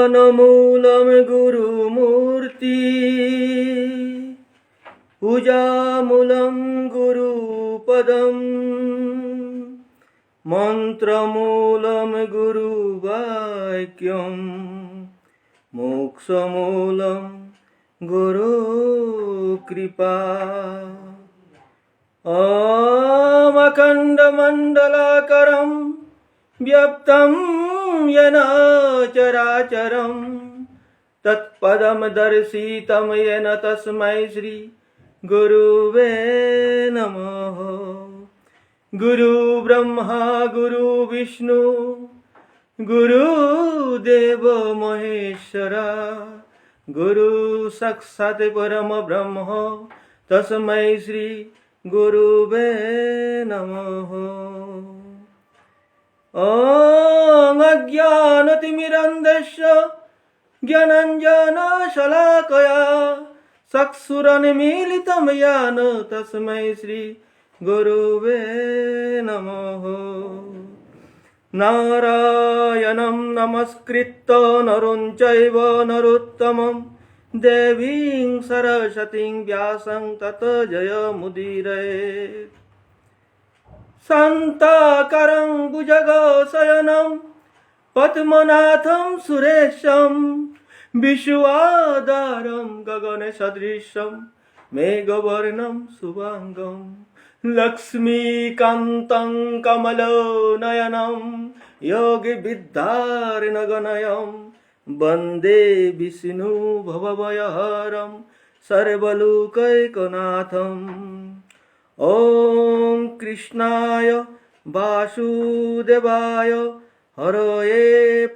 ज्ञानमूलं गुरुमूर्ति पूजामूलं गुरुपदम् मंत्रमूलं गुरुवाक्यं मोक्षमूलं गुरुकृपा अखण्डमण्डलाकारं व्याप्तं येन चराचरं तत्पदं दर्शितं येन तस्मै श्री गुरुवे नमः। गुरु ब्रह्मा गुरु विष्णु गुरुदेव महेश्वरा गुरु साक्षात् परम ब्रह्म तस्मै श्री गुरुवे नमः। अज्ञानतिमिरन्धस्य ज्ञानाञ्जनशलाकया चक्षुरुन्मीलितं येन तस्मै श्री गुरुवे नमः। नारायणं नमस्कृत्य नरं चैव नरोत्तमं देवीं सरस्वतीं व्यासं ततो जयमुदीरयेत्। शान्ताकारं भुजगशयनं पद्मनाभं सुरेशं विश्वाधारं गगनसदृशं मेघवर्णं शुभांगं लक्ष्मीकान्तं कमलनयनं योगिविद्यार्णवगमनं वन्दे विष्णु भवभयहरं सर्वलोकैकनाथम्। ॐ कृष्णाय वासुदेवाय हरये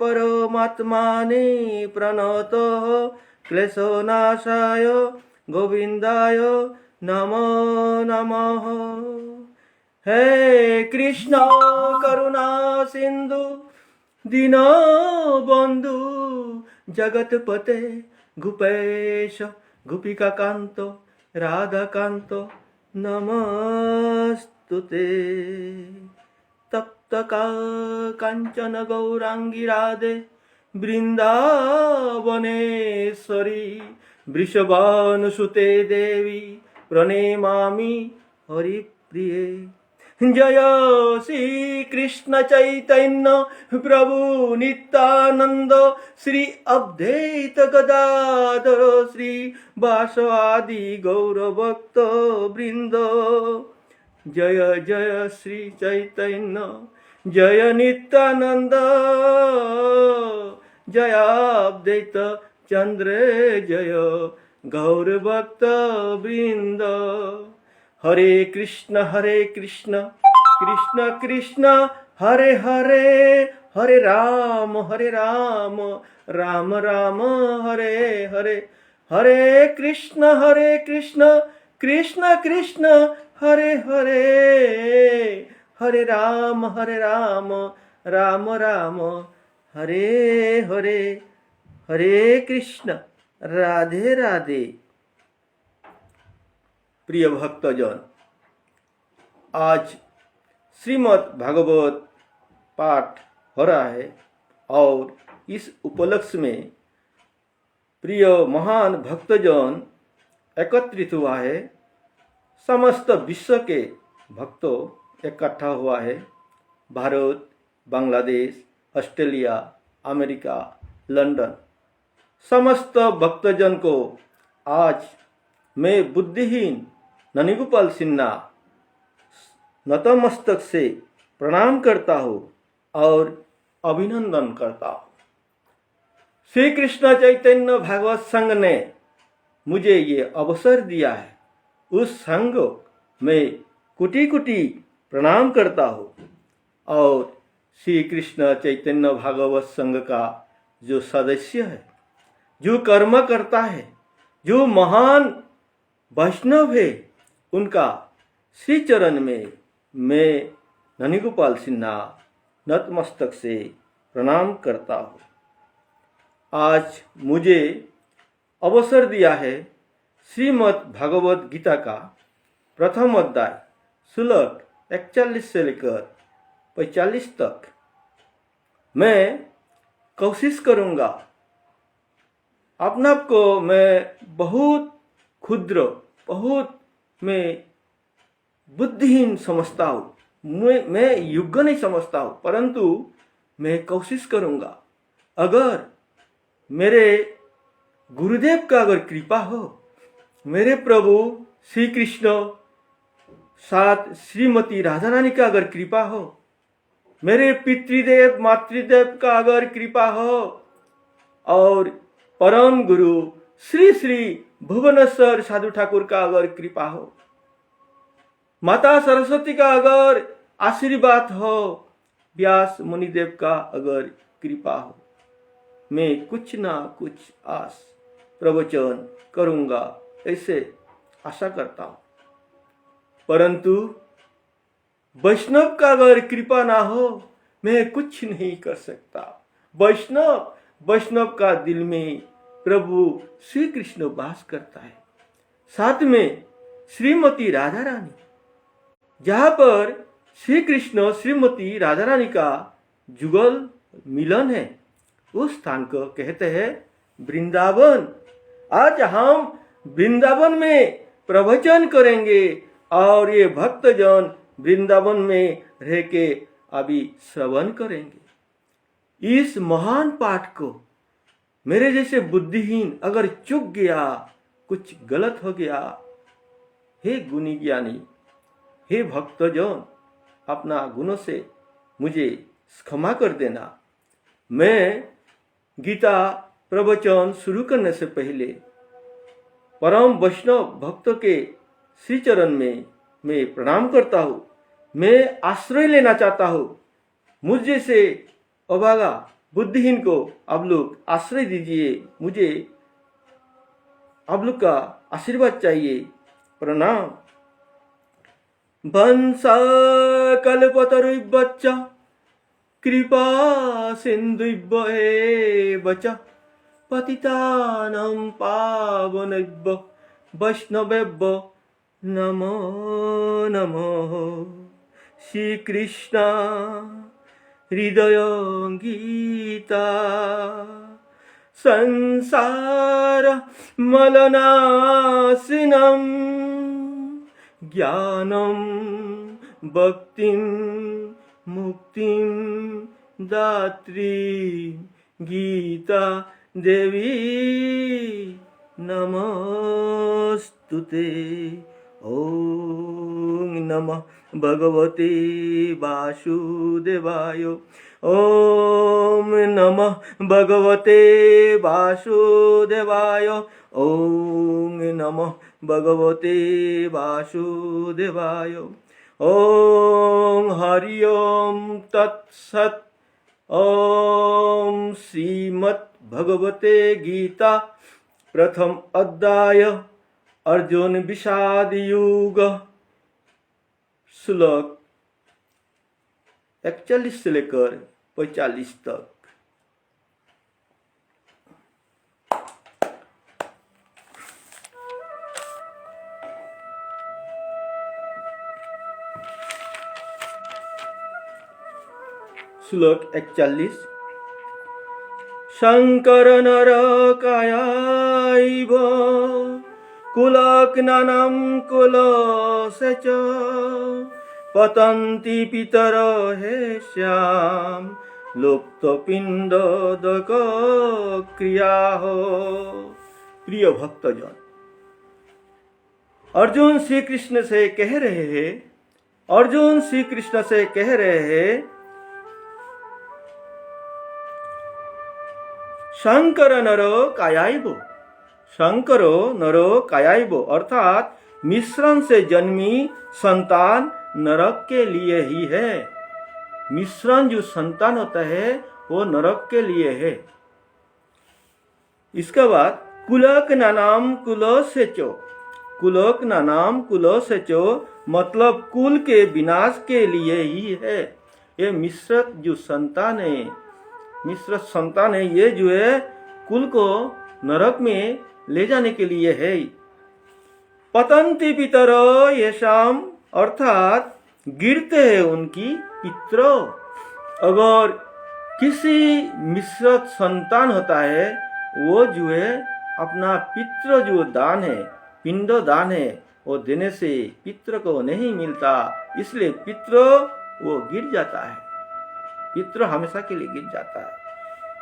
परमात्मने प्रणतः क्लेशनाशाय गोविन्दाय नमो नमः। हे कृष्ण करुणा सिंधु दीनबंधु जगतपते गोपेश गोपिकाकांत राधाकांत नमस्तुते। तप्त कांचन गौरांगी राधे वृंदावनेश्वरी वृषभानुसुते देवी प्रणमामि हरिप्रिये। जय श्री कृष्ण चैतन्य प्रभु नित्यानंद श्री अद्वैत गदाधर श्री वासवादि गौरभक्त वृंद। जय जय श्री चैतन्य जय नित्यानंद जय अद्वैत चंद्र जय गौरभक्त वृंद। हरे कृष्ण कृष्ण कृष्ण हरे हरे हरे राम राम राम हरे हरे। हरे कृष्ण कृष्ण कृष्ण हरे हरे हरे राम राम राम हरे हरे। हरे कृष्ण। राधे राधे। प्रिय भक्तजन, आज श्रीमद् भागवत पाठ हो रहा है और इस उपलक्ष्य में प्रिय महान भक्तजन एकत्रित हुआ है। समस्त विश्व के भक्तों इकट्ठा हुआ है। Bharat, Bangladesh, Australia, America, London, समस्त भक्तजन को आज मैं बुद्धिहीन ननिगोपाल सिन्हा नतमस्तक से प्रणाम करता हूँ और अभिनंदन करता हूँ। श्री कृष्ण चैतन्य भागवत संघ ने मुझे ये अवसर दिया है। उस संघ में कोटि कोटि प्रणाम करता हूँ और श्री कृष्ण चैतन्य भागवत संघ का जो सदस्य है, जो कर्म करता है, जो महान वैष्णव है, उनका श्री चरण में मैं ननिगोपाल सिन्हा नतमस्तक से प्रणाम करता हूँ। आज मुझे अवसर दिया है श्रीमद् भागवत गीता का प्रथम अध्याय श्लोक 41 से लेकर 45 तक मैं कोशिश करूँगा अपने आप को मैं बहुत क्षुद्र, बहुत मैं बुद्धिहीन समझता हूँ, मैं योग्य नहीं समझता हूँ, परंतु मैं कोशिश करूँगा। अगर मेरे गुरुदेव का अगर कृपा हो, मेरे प्रभु श्री कृष्ण साथ श्रीमती राधा रानी का अगर कृपा हो, मेरे पितृदेव मातृदेव का अगर कृपा हो, और परम गुरु श्री श्री भुवनेश्वर साधु ठाकुर का अगर कृपा हो, माता सरस्वती का अगर आशीर्वाद हो, व्यास मुनिदेव का अगर कृपा हो, मैं कुछ ना कुछ आस प्रवचन करूंगा, ऐसे आशा करता हूं। परंतु वैष्णव का अगर कृपा ना हो, मैं कुछ नहीं कर सकता। वैष्णव का दिल में प्रभु श्री कृष्ण वास करता है, साथ में श्रीमती राधा रानी। जहां पर श्री कृष्ण श्रीमती राधा रानी का जुगल मिलन है, उस स्थान को कहते हैं वृंदावन। आज हम वृंदावन में प्रवचन करेंगे और ये भक्तजन वृंदावन में रह के अभी श्रवण करेंगे। इस महान पाठ को मेरे जैसे बुद्धिहीन अगर चूक गया, कुछ गलत हो गया, हे गुणी ज्ञानी, हे भक्तजन, अपना गुणों से मुझे क्षमा कर देना। मैं गीता प्रवचन शुरू करने से पहले परम वैष्णव भक्तों के श्री चरण में मैं प्रणाम करता हूँ। मैं आश्रय लेना चाहता हूँ। मुझ जैसे अभागा बुद्धिहीन को आप लोग आश्रय दीजिए। मुझे आप लोग का आशीर्वाद चाहिए। प्रणाम। वंशा कल्पतरुभ्यश्च कृपा सिन्धुभ्येव च पतितानां पावनेभ्यो वैष्णवेभ्यो नमो नमः। श्री कृष्ण हृदय गीता संसार मलनाशिनं ज्ञानं भक्तिं मुक्तिं दात्री गीता देवी नमस्तुते। ओम नमः भगवते वासुदेवाय। ओम नमः भगवते वासुदेवाय। ओम नमः भगवते वासुदेवाय। ओम हरि ओम तत्सत्। ओम श्रीमद् भगवते गीता प्रथम अध्याय अर्जुन विषाद युग श्लोक 41 से लेकर 45 तक। श्लोक 41। शंकर नरकायैव कुलग्नानं कुलस्य च पतन्ति पितर हेष्याम लुप्तपिंडोदक क्रियाः। प्रिय भक्तजन, अर्जुन श्री कृष्ण से कह रहे हैं, शंकर नरो कायाइबो। शंकरो नरो कायाइबो अर्थात मिश्रण से जन्मी संतान नरक के लिए ही है। मिश्रण जो संतान होता है वो नरक के लिए है। इसके बाद कुलक नानाम कुलसेचो। कुलक नानाम कुलसेचो मतलब कुल के विनाश के लिए ही है। ये मिश्रित जो संतान है, मिश्रित संतान है, ये जो है कुल को नरक में ले जाने के लिए है। पतंति पितर येषाम अर्थात गिरते हैं उनकी पितरों। अगर किसी मिश्रित संतान होता है वो जो है अपना पितृ जो दान है, पिंड दान है, वो देने से पितृ को नहीं मिलता, इसलिए पितृ वो गिर जाता है, पितृ हमेशा के लिए गिर जाता है।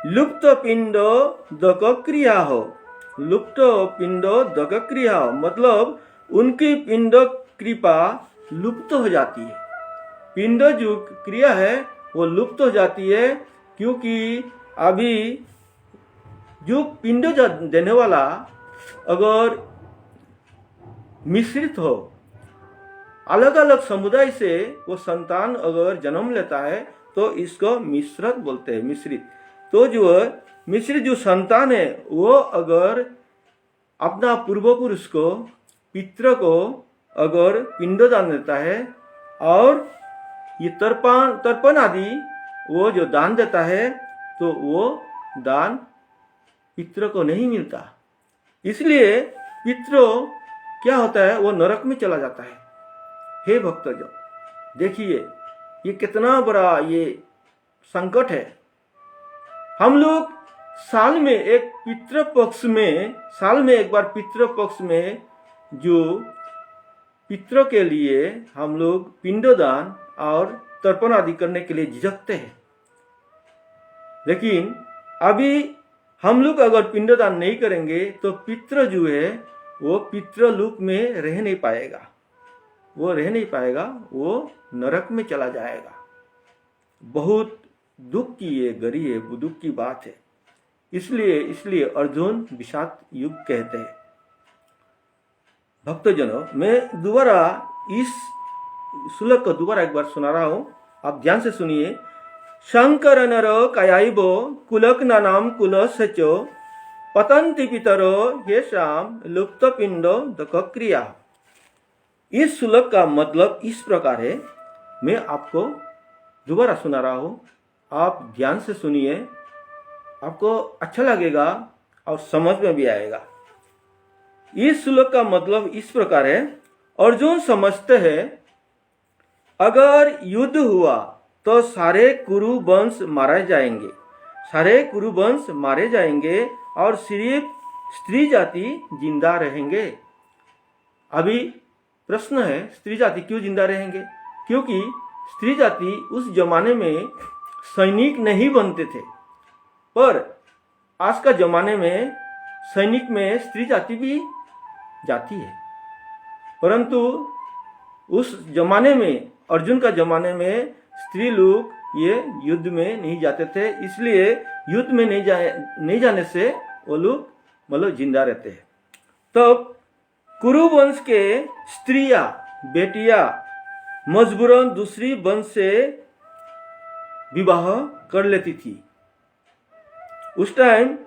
लुप्त पिंड दक क्रिया हो, लुप्त पिंड दक क्रिया हो मतलब उनकी पिंड कृपा लुप्त हो जाती है, पिंड जो क्रिया है वो लुप्त हो जाती है, क्योंकि अभी जो पिंड देने वाला अगर मिश्रित हो, अलग अलग समुदाय से वो संतान अगर जन्म लेता है तो इसको मिश्रित बोलते हैं, मिश्रित। तो जो मिश्रित जो संतान है वो अगर अपना पूर्व पुरुष को, पितृ को अगर पिंडदान देता है और ये तर्पण आदि वो जो दान देता है तो वो दान पितृ को नहीं मिलता, इसलिए पितृ क्या होता है वो नरक में चला जाता है। हे भक्तजन, देखिए ये कितना बड़ा ये संकट है। हम लोग साल में एक पितृपक्ष में, साल में एक बार पितृपक्ष में जो पितृ के लिए हम लोग पिंडदान और तर्पण आदि करने के लिए झिझकते हैं, लेकिन अभी हम लोग अगर पिंडदान नहीं करेंगे तो पितृ जो है वो पितृलोक में रह नहीं पाएगा, वो रह नहीं पाएगा, वो नरक में चला जाएगा। बहुत दुख की ये गरी है, दुख की बात है। इसलिए अर्जुन विषाद युग कहते हैं। भक्तजनों, मैं दोबारा इस श्लोक को दोबारा एक बार सुना रहा हूं, आप ध्यान से सुनिए। शंकर नर कायाइबो कुलक नाम कुल सचो पतंति पितरो ये शाम लुप्त पिंडो दक क्रिया। इस श्लोक का मतलब इस प्रकार है, मैं आपको दोबारा सुना रहा हूं, आप ध्यान से सुनिए, आपको अच्छा लगेगा और समझ में भी आएगा। इस श्लोक का मतलब इस प्रकार है, अर्जुन समझते हैं अगर युद्ध हुआ तो सारे कुरु वंश मारे जाएंगे, सारे कुरु वंश मारे जाएंगे और सिर्फ स्त्री जाति जिंदा रहेंगे। अभी प्रश्न है, स्त्री जाति क्यों जिंदा रहेंगे? क्योंकि स्त्री जाति उस जमाने में सैनिक नहीं बनते थे, पर आज का जमाने में सैनिक में स्त्री जाति भी जाती है, परंतु उस जमाने में, अर्जुन का जमाने में स्त्री लोग ये युद्ध में नहीं जाते थे, इसलिए युद्ध में नहीं जाने से वो लोग मतलब जिंदा रहते हैं। तब कुरु वंश के स्त्रियां, बेटियां मजबूरन दूसरी वंश से विवाह कर लेती थी। उस टाइम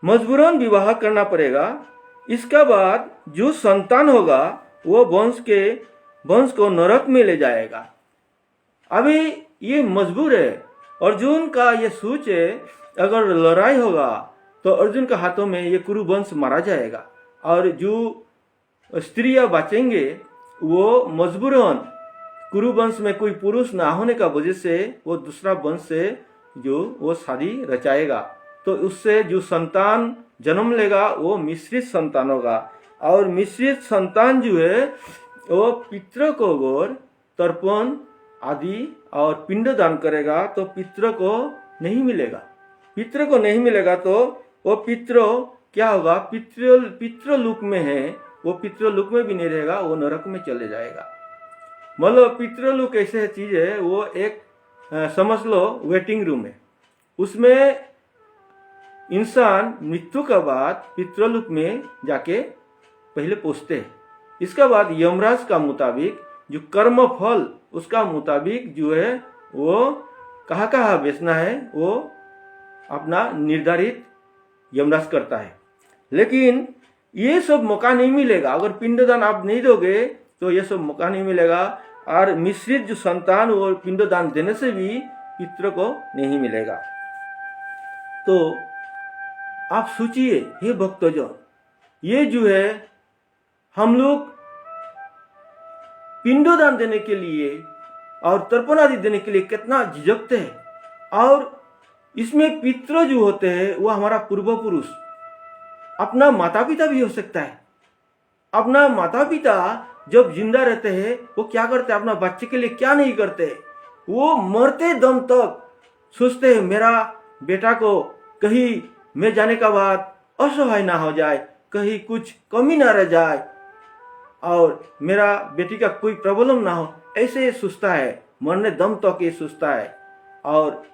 मजबूरन विवाह करना पड़ेगा, इसका बाद जो संतान होगा वो वंश को नरक में ले जाएगा। अभी ये मजबूर है, अर्जुन का ये सोच है, अगर लड़ाई होगा तो अर्जुन के हाथों में ये कुरु वंश मारा जाएगा और जो स्त्रियां बचेंगे वो मजबूरन कुरु वंश में कोई पुरुष ना होने का वजह से वो दूसरा वंश से जो वो शादी रचाएगा, तो उससे जो संतान जन्म लेगा वो मिश्रित संतान होगा, और मिश्रित संतान जो है वो पितृ को अगर तर्पण आदि और पिंड दान करेगा तो पितृ को नहीं मिलेगा, पितृ को नहीं मिलेगा तो वो पितृ क्या होगा, पितृलोक में है, वो पितृलोक में भी नहीं रहेगा, वो नरक में चले जाएगा। मतलब पितृलोक ऐसे चीज है, वो एक समझ लो वेटिंग रूम है, उसमें इंसान मृत्यु के बाद पितृलोक में जाके पहले पहुंचते हैं, इसका बाद यमराज का मुताबिक जो कर्म फल उसका मुताबिक जो है वो कहाँ बेचना है वो अपना निर्धारित यमराज करता है। लेकिन ये सब मौका नहीं मिलेगा, अगर पिंडदान आप नहीं दोगे तो ये सब मौका नहीं मिलेगा, और मिश्रित जो संतान वो पिंडदान देने से भी पितृ को नहीं मिलेगा। तो आप सोचिए हे भक्तजन, ये जो है हम लोग पिंडदान देने के लिए और तर्पण आदि देने के लिए कितना झिझकते हैं, और इसमें पितृ जो होते हैं वो हमारा पूर्व पुरुष, अपना माता पिता भी हो सकता है। अपना माता पिता जब जिंदा रहते हैं वो क्या करते हैं, अपना बच्चे के लिए क्या नहीं करते, वो मरते दम तक सोचते हैं मेरा बेटा को कहीं मैं जाने का बाद असहाय ना हो जाए, कहीं कुछ कमी ना रह जाए और मेरा बेटी का कोई प्रॉब्लम ना हो, ऐसे सोचता है, मरने दम तक ये सोचता है। और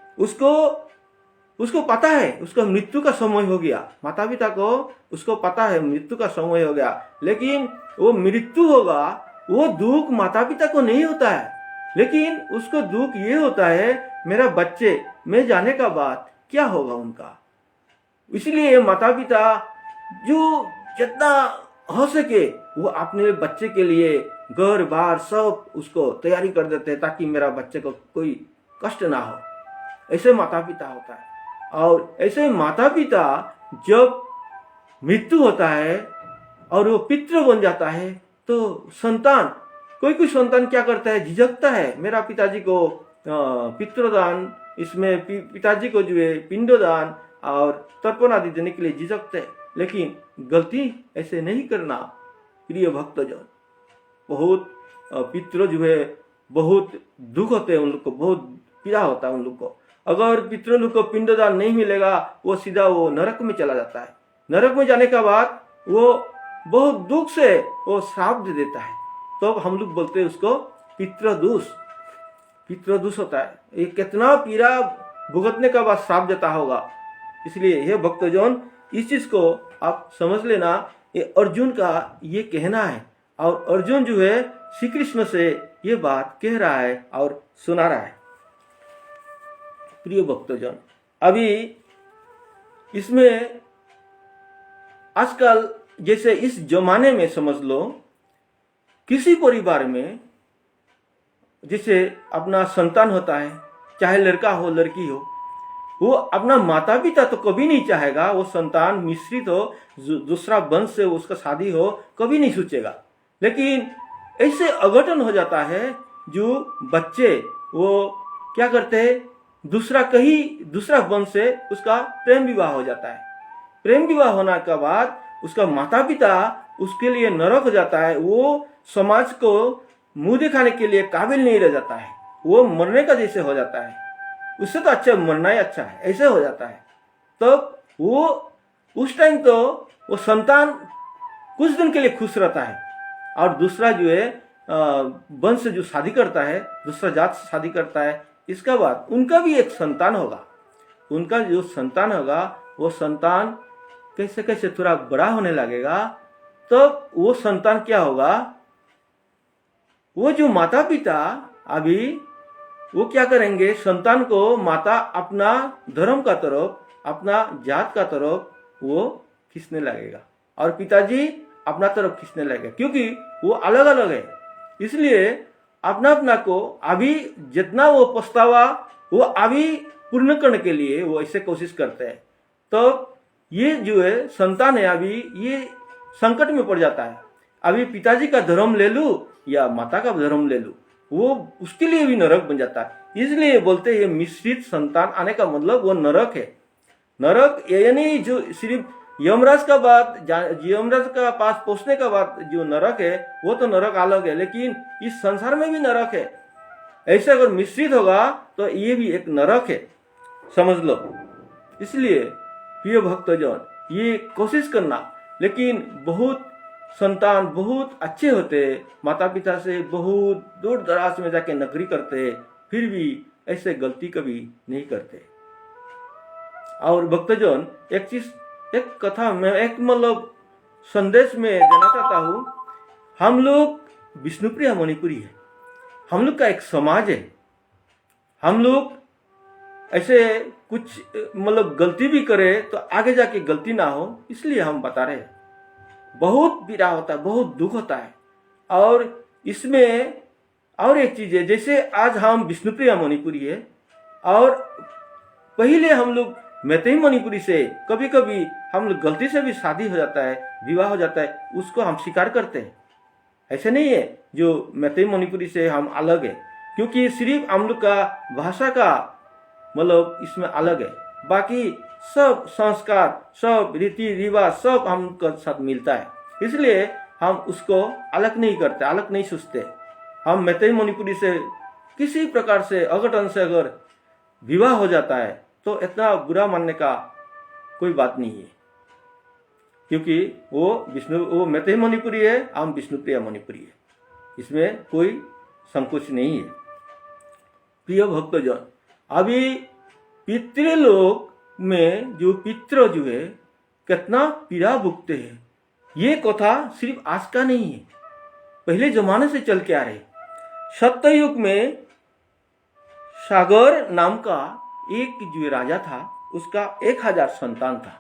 उसको पता है उसका मृत्यु का समय हो गया, माता पिता को उसको पता है मृत्यु का समय हो गया, लेकिन वो मृत्यु होगा वो दुख माता पिता को नहीं होता है, लेकिन उसको दुख ये होता है मेरा बच्चे मैं जाने का बाद क्या होगा उनका। इसलिए माता पिता जो जितना हो सके वो अपने बच्चे के लिए घर बार सब उसको तैयारी कर देते हैं ताकि मेरा बच्चे को कोई कष्ट ना हो। ऐसे माता पिता होता है। और ऐसे माता पिता जब मृत्यु होता है और वो पितृ बन जाता है तो संतान कोई संतान क्या करता है, झिझकता है मेरा पिताजी को पितृदान, इसमें पिताजी को जो है पिंडदान और तर्पण आदि देने के लिए झिझकते हैं। लेकिन गलती ऐसे नहीं करना प्रिय भक्तजन। बहुत पितृ जो है बहुत दुख होते हैं, उन लोग को बहुत पीड़ा होता है उन लोग को। अगर पितृ लोग को पिंडदान नहीं मिलेगा वो सीधा वो नरक में चला जाता है। नरक में जाने के बाद वो बहुत दुख से वो श्राप दे देता है, तो हम लोग बोलते हैं उसको पितृदोष होता है। ये कितना पीड़ा भुगतने का बाद श्राप देता होगा। इसलिए हे भक्तजन इस चीज को आप समझ लेना, ये अर्जुन का ये कहना है और अर्जुन जो है श्री कृष्ण से ये बात कह रहा है और सुना रहा है। प्रिय भक्तजन, अभी इसमें आजकल जैसे इस जमाने में समझ लो किसी परिवार में जैसे अपना संतान होता है, चाहे लड़का हो लड़की हो, वो अपना माता पिता तो कभी नहीं चाहेगा वो संतान मिश्रित हो, दूसरा वंश से उसका शादी हो, कभी नहीं सोचेगा। लेकिन ऐसे अघटन हो जाता है जो बच्चे वो क्या करते हैं, दूसरा वंश से उसका प्रेम विवाह हो जाता है। प्रेम विवाह होने के बाद उसका माता पिता उसके लिए नरक हो जाता है, वो समाज को मुंह दिखाने के लिए काबिल नहीं रह जाता है, वो मरने का जैसे हो जाता है। उससे तो अच्छा मरना ही अच्छा है, ऐसे हो जाता है। तो वो उस टाइम तो वो संतान कुछ दिन के लिए खुश रहता है और दूसरा जो है वंश जो शादी करता है, दूसरा जात से शादी करता है, इसका बाद उनका भी एक संतान होगा। उनका जो संतान होगा वो संतान कैसे कैसे थोड़ा बड़ा होने लगेगा, तो वो संतान क्या होगा, वो जो माता पिता अभी वो क्या करेंगे, संतान को माता अपना धर्म का तरफ, अपना जात का तरफ वो खींचने लगेगा और पिताजी अपना तरफ खींचने लगेगा, क्योंकि वो अलग अलग है। इसलिए अपना अपना को अभी जितना वो पछतावा वो अभी पूर्ण करने के लिए वो ऐसे कोशिश करते हैं। तो ये जो है संतान है अभी ये संकट में पड़ जाता है, अभी पिताजी का धर्म ले लूं या माता का धर्म ले लूं, वो उसके लिए भी नरक बन जाता है। इसलिए बोलते हैं ये मिश्रित संतान आने का मतलब वो नरक है। नरक यानी जो सिर्फ यमराज का पास पहुंचने का बाद जो नरक है वो तो नरक अलग है, लेकिन इस संसार में भी नरक है। ऐसे अगर मिश्रित होगा तो ये भी एक नरक है, समझ लो। इसलिए प्रिय भक्तजन ये कोशिश करना, लेकिन बहुत संतान बहुत अच्छे होते, माता पिता से बहुत दूर दराज में जाके नौकरी करते, फिर भी ऐसे गलती कभी नहीं करते। और भक्तजन एक कथा में एक मतलब संदेश में देना चाहता हूँ। हम लोग विष्णुप्रिया मणिपुरी है, हम लोग का एक समाज है, हम लोग ऐसे कुछ मतलब गलती भी करे तो आगे जाके गलती ना हो, इसलिए हम बता रहे हैं। बहुत पीड़ा होता है, बहुत दुख होता है। और इसमें और एक चीज है, जैसे आज हम विष्णुप्रिया मणिपुरी है और पहले हम लोग मैतेई मणिपुरी से कभी कभी हम लोग गलती से भी शादी हो जाता है, विवाह हो जाता है, उसको हम स्वीकार करते हैं। ऐसे नहीं है जो मैतेई मणिपुरी से हम अलग है, क्योंकि सिर्फ हम लोग का भाषा का मतलब इसमें अलग है। बाकी सब संस्कार, सब रीति रिवाज सब हमको साथ मिलता है, इसलिए हम उसको अलग नहीं करते, अलग नहीं सोचते। हम मैतेई मणिपुरी से किसी प्रकार से अघटन से अगर विवाह हो जाता है तो इतना बुरा मानने का कोई बात नहीं है, क्योंकि वो मैतेई मणिपुरी है, हम विष्णुप्रिया मणिपुरी है, इसमें कोई संकोच नहीं है। प्रिय भक्तजन, अभी पितृलोक में जो पितृ जो है कितना पीड़ा भुगते हैं, ये कथा सिर्फ आज का नहीं है, पहले जमाने से चल के आ रहे। सत्ययुग में सागर नाम का एक जो राजा था, उसका 1000 संतान था,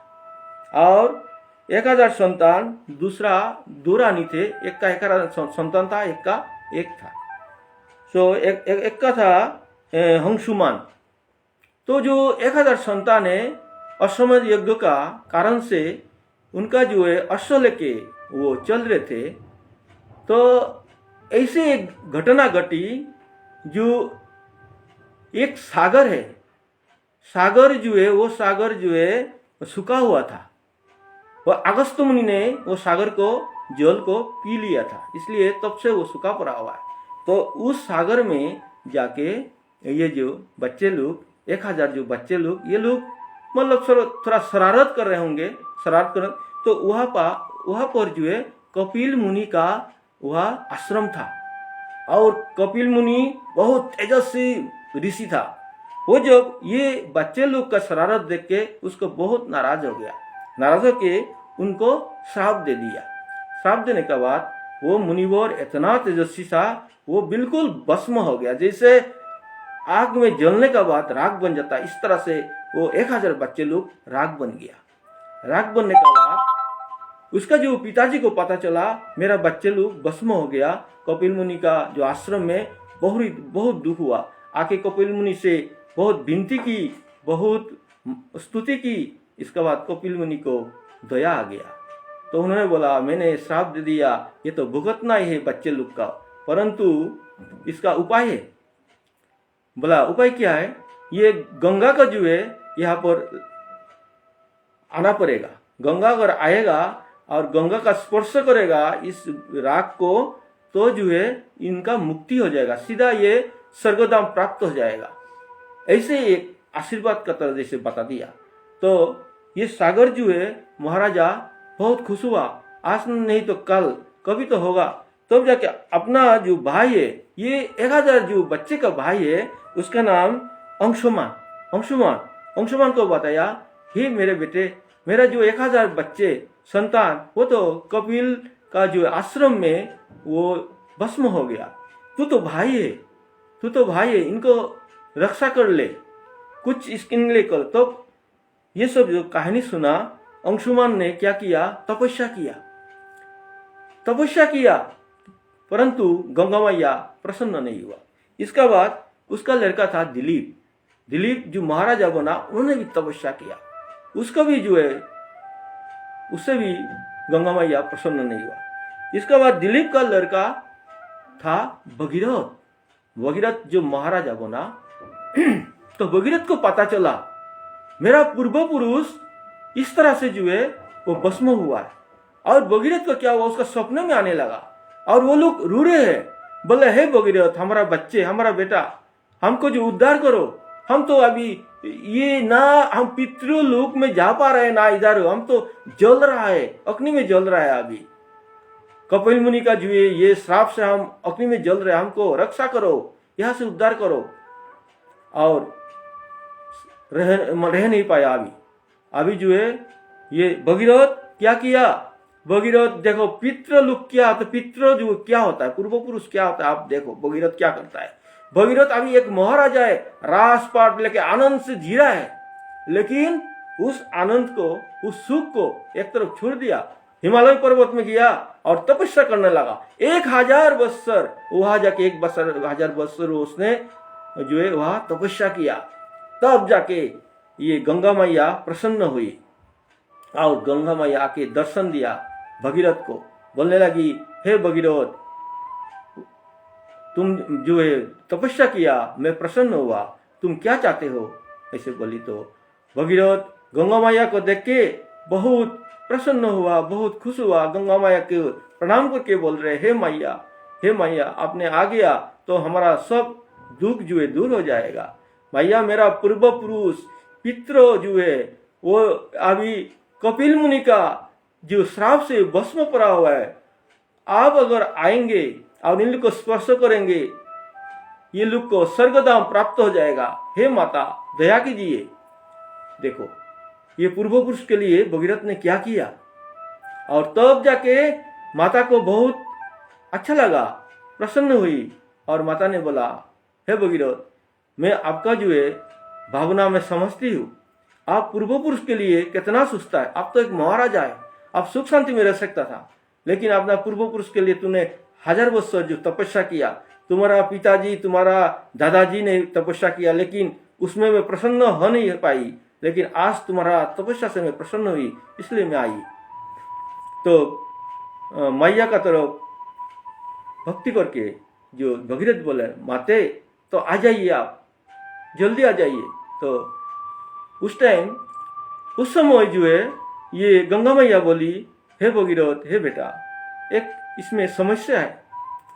और 1000 संतान, दूसरा 2 रानी थे, एक का 1000 संतान था, एक का 1 था। सो एक का था हंसुमान। तो जो 1000 संतान है, अश्वमेध यज्ञ का कारण से उनका जो है अश्व लेके वो चल रहे थे, तो ऐसे एक घटना घटी, जो एक सागर है, सागर जो है वो सागर जो है सूखा हुआ था, वह अगस्त मुनि ने वो सागर को जल को पी लिया था, इसलिए तब से वो सूखा पड़ा हुआ है। तो उस सागर में जाके ये जो बच्चे लोग, 1000 जो बच्चे लोग, ये लोग मतलब थोड़ा शरारत कर रहे होंगे, शरारत कर, तो वहाँ पर जो है कपिल मुनि का वह आश्रम था, और कपिल मुनि बहुत तेजस्वी ऋषि था। वो जब ये बच्चे लोग का शरारत देख के उसको बहुत नाराज हो गया, नाराज होके उनको श्राप दे दिया। श्राप देने के बाद वो मुनिवर इतना तेजस्वी था, वो बिल्कुल भस्म हो गया, जैसे आग में जलने के बाद राख बन जाता, इस तरह से वो 1000 बच्चे लोग राख बन गया। राख बनने के बाद उसका जो पिताजी को पता चला मेरा बच्चे लोग भस्म हो गया, कपिल मुनि का जो आश्रम में बहुत दुख हुआ। आके कपिल मुनि से बहुत विनती की, बहुत स्तुति की। इसके बाद कपिल मुनि को दया आ गया, तो उन्होंने बोला मैंने श्राप दे दिया, ये तो भुगतना ही है बच्चे लोग का, परंतु इसका उपाय है। बोला उपाय क्या है? ये गंगा का जो है यहाँ पर आना पड़ेगा, गंगा अगर आएगा और गंगा का स्पर्श करेगा इस राख को, तो जो है इनका मुक्ति हो जाएगा, सीधा ये स्वर्गधाम प्राप्त हो जाएगा। ऐसे एक आशीर्वाद का तरह जैसे बता दिया। तो ये सागर जो है महाराजा बहुत खुश हुआ, आज नहीं तो कल कभी तो होगा। तब तो जाके अपना जो भाई है, ये 1000 जो बच्चे का भाई है, उसका नाम अंशुमान को बताया, हे मेरे बेटे, मेरा जो 1000 बच्चे संतान वो तो कपिल का जो आश्रम में वो भस्म हो गया, तू तो भाई है, इनको रक्षा कर ले, कुछ इसके लिए कर। तो ये सब जो कहानी सुना, अंशुमान ने क्या किया? तपस्या किया, परंतु गंगा मैया प्रसन्न नहीं हुआ। इसका बाद उसका लड़का था दिलीप जो महाराजा बना, उन्होंने भी तपस्या किया, उसका भी जो है उससे भी गंगा मैया प्रसन्न नहीं हुआ। इसके बाद दिलीप का लड़का था भगीरथ जो महाराजा बना। तो भगीरथ को पता चला मेरा पूर्व पुरुष इस तरह से जो है वो भस्म हुआ है, और भगीरथ को क्या हुआ, उसका सपने में आने लगा, और वो लोग रो रहे हैं, बोले हे भगीरथ, हमारा बच्चे, हमारा बेटा, हमको जो उद्धार करो, हम तो अभी ये ना हम पितृलोक में जा पा रहे ना इधर, हम तो जल रहा है, अग्नि में जल रहा है। अभी कपिल मुनि का जो ये श्राप से हम अग्नि में जल रहे, हमको रक्षा करो, यहाँ से उद्धार करो। और रह नहीं पाया। अभी जो है ये भगीरथ क्या किया, भगीरथ देखो पितृलोक क्या होता है, पितृ जो क्या होता है, पूर्व पुरुष क्या होता है, आप देखो भगीरथ क्या करता है। भगीरथ अभी एक महाराजा है, राजपाट लेके आनंद से जी रहा है, लेकिन उस आनंद को, उस सुख को एक तरफ छोड़ दिया, हिमालय पर्वत में गया और तपस्या करने लगा। 1000 वर्ष वहां जाके 1000 वर्ष उसने जो है वहां तपस्या किया, तब जाके ये गंगा मैया प्रसन्न हुई, और गंगा मैया आके दर्शन दिया भगीरथ को, बोलने लगी हे भगीरथ, तुम जो है तपस्या किया, मैं प्रसन्न हुआ, तुम क्या चाहते हो? ऐसे बोली तो भगीरथ गंगा मैया को देख के बहुत प्रसन्न हुआ, बहुत खुश हुआ। गंगा मैया के प्रणाम करके बोल रहे, हे मैया आपने आ गया तो हमारा सब दुख जो है दूर हो जाएगा। मैया मेरा पूर्व पुरुष पितृ जो है वो अभी कपिल मुनि का जो श्राप से भस्म पड़ा हुआ है, आप अगर आएंगे और इन लोग को स्पर्श करेंगे, ये लोग को स्वर्गधाम प्राप्त हो जाएगा। हे माता दया कीजिए। देखो ये पूर्व पुरुष के लिए भगीरथ ने क्या किया, और तब जाके माता को बहुत अच्छा लगा, प्रसन्न हुई, और माता ने बोला, हे भगीरथ मैं आपका जो है भावना में समझती हूँ, आप पूर्व पुरुष के लिए कितना सोचता है। आप तो एक महाराजा है, आप सुख शांति में रह सकता था, लेकिन अपना पूर्व पुरुष के लिए तूने 1000 वर्ष जो तपस्या किया, तुम्हारा पिताजी तुम्हारा दादाजी ने तपस्या किया, लेकिन उसमें मैं प्रसन्न हो नहीं पाई, लेकिन आज तुम्हारा तपस्या से मैं प्रसन्न हुई, इसलिए मैं आई। तो मैया का तरफ भक्ति करके जो भगीरथ बोले, माते तो आ जाइए, आप जल्दी आ जाइए। तो उस समय जो है ये गंगा मैया बोली, हे भगीरथ, हे बेटा, एक इसमें समस्या है,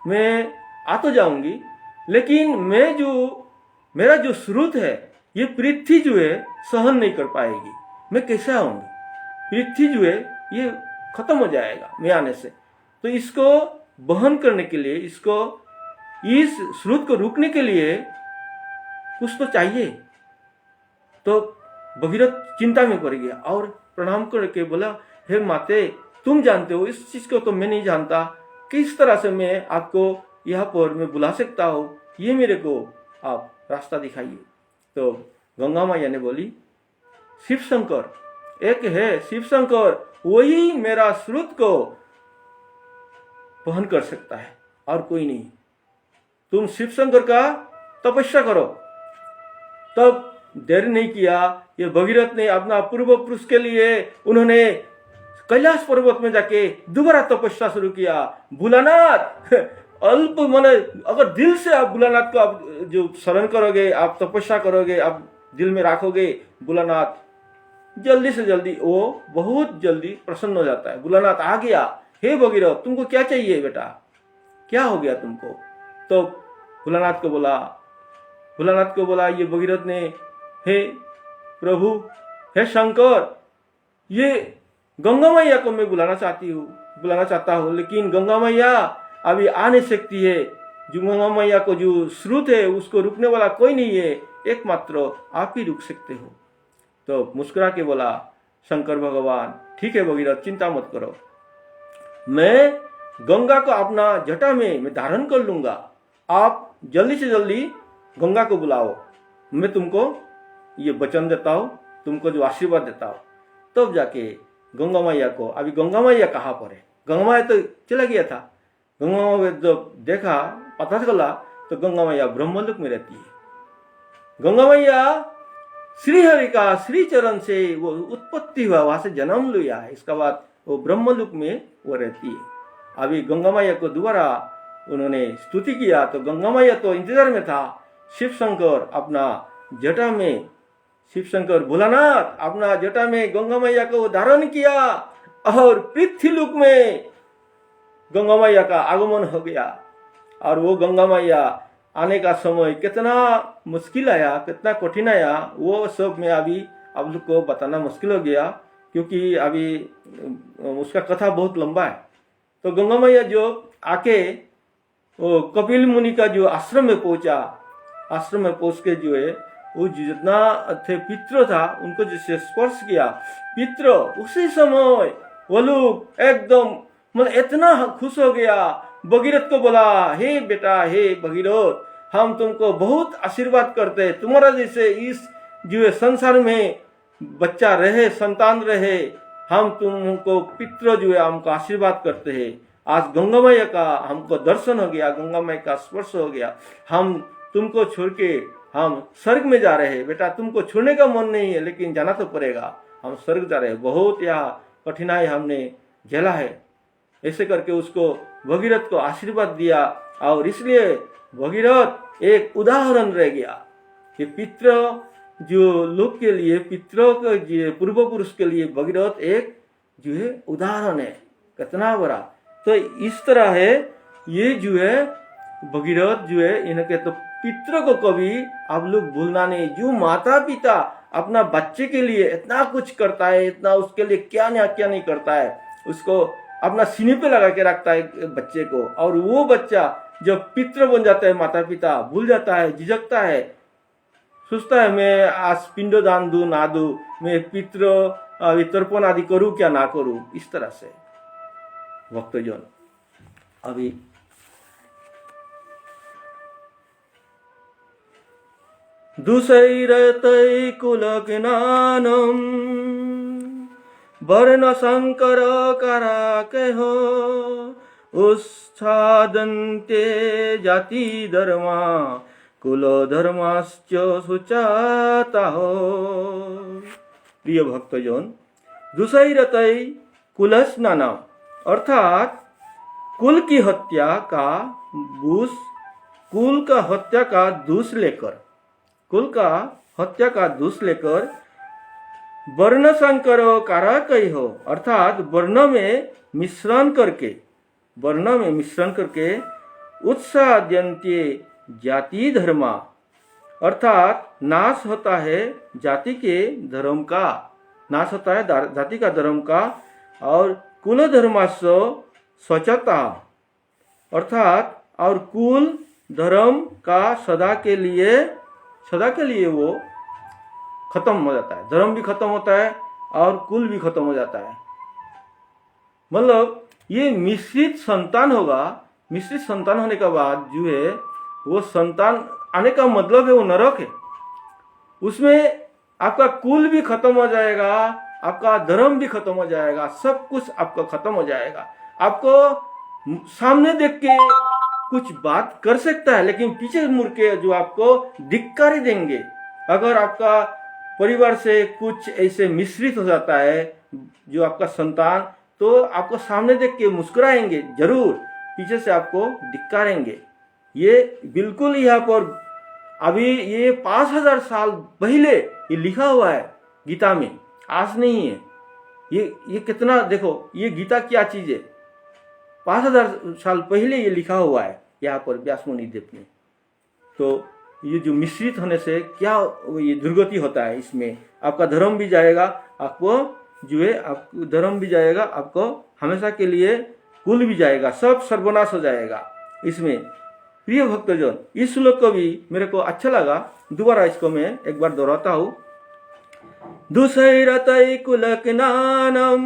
मैं आ तो जाऊंगी, लेकिन मेरा जो स्रोत है ये पृथ्वी जो है सहन नहीं कर पाएगी, मैं कैसे आऊंगी। पृथ्वी जो है ये खत्म हो जाएगा मैं आने से, तो इसको वहन करने के लिए, इस स्रोत को रोकने के लिए कुछ तो चाहिए। तो भगीरथ चिंता में पड़ गया और प्रणाम करके बोला, हे माते तुम जानते हो, इस चीज को तो मैं नहीं जानता, किस तरह से मैं आपको यहाँ पर मैं बुला सकता हूँ, ये मेरे को आप रास्ता दिखाइए। तो गंगा मैया ने बोली, शिव शंकर एक है, शिव शंकर वही मेरा स्रोत को वहन कर सकता है और कोई नहीं, तुम शिव शंकर का तपस्या करो। तब देर नहीं किया, ये भगीरथ ने अपना पूर्व पुरुष के लिए उन्होंने कैलाश पर्वत में जाके दोबारा तपस्या शुरू किया। भोलानाथ अल्प माने अगर दिल से आप भोलानाथ को आप जो शरण करोगे, आप तपस्या करोगे, आप दिल में रखोगे, भोलानाथ जल्दी से जल्दी वो बहुत जल्दी प्रसन्न हो जाता है। भोलानाथ आ गया, हे भगीरथ तुमको क्या चाहिए बेटा, क्या हो गया तुमको। तो भोलानाथ को बोला ये भगीरथ ने, हे प्रभु, हे शंकर, ये गंगा मैया को मैं बुलाना चाहता हूँ, लेकिन गंगा मैया अभी आ नहीं सकती है। जो गंगा मैया को जो स्रोत है उसको रुकने वाला कोई नहीं है, एकमात्र आप ही रुक सकते हो। तो मुस्कुरा के बोला शंकर भगवान, ठीक है भगीरथ चिंता मत करो, मैं गंगा को अपना जटा में मैं धारण कर लूंगा, आप जल्दी से जल्दी गंगा को बुलाओ, मैं तुमको ये वचन देता हूँ, तुमको जो आशीर्वाद देता हूँ। तब जाके गंगा मैया को, अभी गंगा मैया कहाँ पर है, गंगा मैया तो चला गया था। गंगा मैया जब देखा पता चला तो गंगा मैया ब्रह्मलोक में रहती है। गंगा मैया श्री हरि का श्री चरण से वो उत्पत्ति हुआ, वहां से जन्म लिया है, इसका बाद वो ब्रह्मलोक में वो रहती है। अभी गंगा मैया को दोबारा उन्होंने स्तुति किया तो गंगा मैया तो इंतजार में था। शिव शंकर अपना जटा में, शिव शंकर भोलानाथ अपना जटा में गंगा मैया को धारण किया और पृथ्वीलोक में गंगा मैया का आगमन हो गया। और वो गंगा मैया आने का समय कितना मुश्किल आया, कितना कठिन आया, वो सब मैं अभी आप लोग को बताना मुश्किल हो गया, क्योंकि अभी उसका कथा बहुत लंबा है। तो गंगा मैया जो आके वो कपिल मुनि का जो आश्रम में पहुंचा, आश्रम में पहुंच के जो है वो जितना थे पितृ था उनको जिससे स्पर्श किया, पितृ उसी समय वो लोग एकदम मतलब इतना खुश हो गया। भगीरथ को बोला, हे बेटा, हे भगीरथ, हम तुमको बहुत आशीर्वाद करते हैं, तुम्हारा जैसे इस जो है संसार में बच्चा रहे, संतान रहे, हम तुमको पितृ जो है हमको आशीर्वाद करते हैं। आज गंगा मैया का हमको दर्शन हो गया, गंगा मैया का स्पर्श हो गया, हम तुमको छोड़ के हम स्वर्ग में जा रहे हैं। बेटा तुमको छोड़ने का मन नहीं है, लेकिन जाना तो पड़ेगा, हम स्वर्ग जा रहे हैं, बहुत यहाँ कठिनाई हमने झेला है। ऐसे करके उसको भगीरथ को आशीर्वाद दिया, और इसलिए भगीरथ एक उदाहरण रह गया कि पितृ जो लोग के लिए, पितरों के पूर्व पुरुष के लिए भगीरथ एक जो है उदाहरण है, कितना बड़ा। तो इस तरह है ये जो है भगीरथ जो है, इनके तो पितरों को कभी आप लोग भूलना नहीं। जो माता पिता अपना बच्चे के लिए इतना कुछ करता है, इतना उसके लिए क्या नहीं करता है, उसको अपना सीने पे लगा के रखता है बच्चे को, और वो बच्चा जब पितृ बन जाता है, माता पिता भूल जाता है, झिझकता है, सोचता है मैं आज पिंडदान दूं ना दूं, मैं पितृ तर्पण आदि करूं क्या ना करूं। इस तरह से भक्तजन अभी दुसैरतै कुलज्ञानम् वर्ण शंकर कराकेहो उच्छादन्ते जाति धर्मा कुल धर्माश्च सुचाताहो। प्रिय भक्तजन, दुसैरतै कुलस्नानम अर्थात कुल की हत्या का दूष, कुल का हत्या का दूष लेकर, कुल का हत्या का दूष लेकर वर्ण संकर काराकई हो अर्थात वर्ण में मिश्रण करके, वर्ण में मिश्रण करके उत्साद्यन्ते जाति धर्मा अर्थात नाश होता है जाति के धर्म का, नाश होता है जाति का धर्म का, और कुल धर्मास्व स्वच्छता अर्थात और कुल धर्म का सदा के लिए वो खत्म हो जाता है, धर्म भी खत्म होता है और कुल भी खत्म हो जाता है। मतलब ये मिश्रित संतान होगा, मिश्रित संतान होने के बाद जो है वो संतान आने का मतलब है वो नरक है, उसमें आपका कुल भी खत्म हो जाएगा, आपका धर्म भी खत्म हो जाएगा, सब कुछ आपका खत्म हो जाएगा। आपको सामने देख के कुछ बात कर सकता है लेकिन पीछे मुड़ के जो आपको धिक्कारी देंगे। अगर आपका परिवार से कुछ ऐसे मिश्रित हो जाता है जो आपका संतान, तो आपको सामने देख के मुस्कुराएंगे जरूर, पीछे से आपको धिक्कारेंगे। ये बिल्कुल यहाँ पर अभी ये 5000 साल पहले ये लिखा हुआ है गीता में, आज नहीं है। ये कितना देखो, ये गीता क्या चीज है, 5000 साल पहले ये लिखा हुआ है यहाँ पर व्यास मुनि देव ने। तो ये जो मिश्रित होने से क्या ये दुर्गति होता है, इसमें आपका धर्म भी जाएगा, आपको जो है आपको धर्म भी जाएगा, आपको हमेशा के लिए कुल भी जाएगा, सब सर्वनाश हो जाएगा इसमें। प्रिय भक्तजन, इस श्लोक को भी मेरे को अच्छा लगा, दोबारा इसको मैं एक बार दोहराता हूँ। दुसैरतै कुलज्ञानम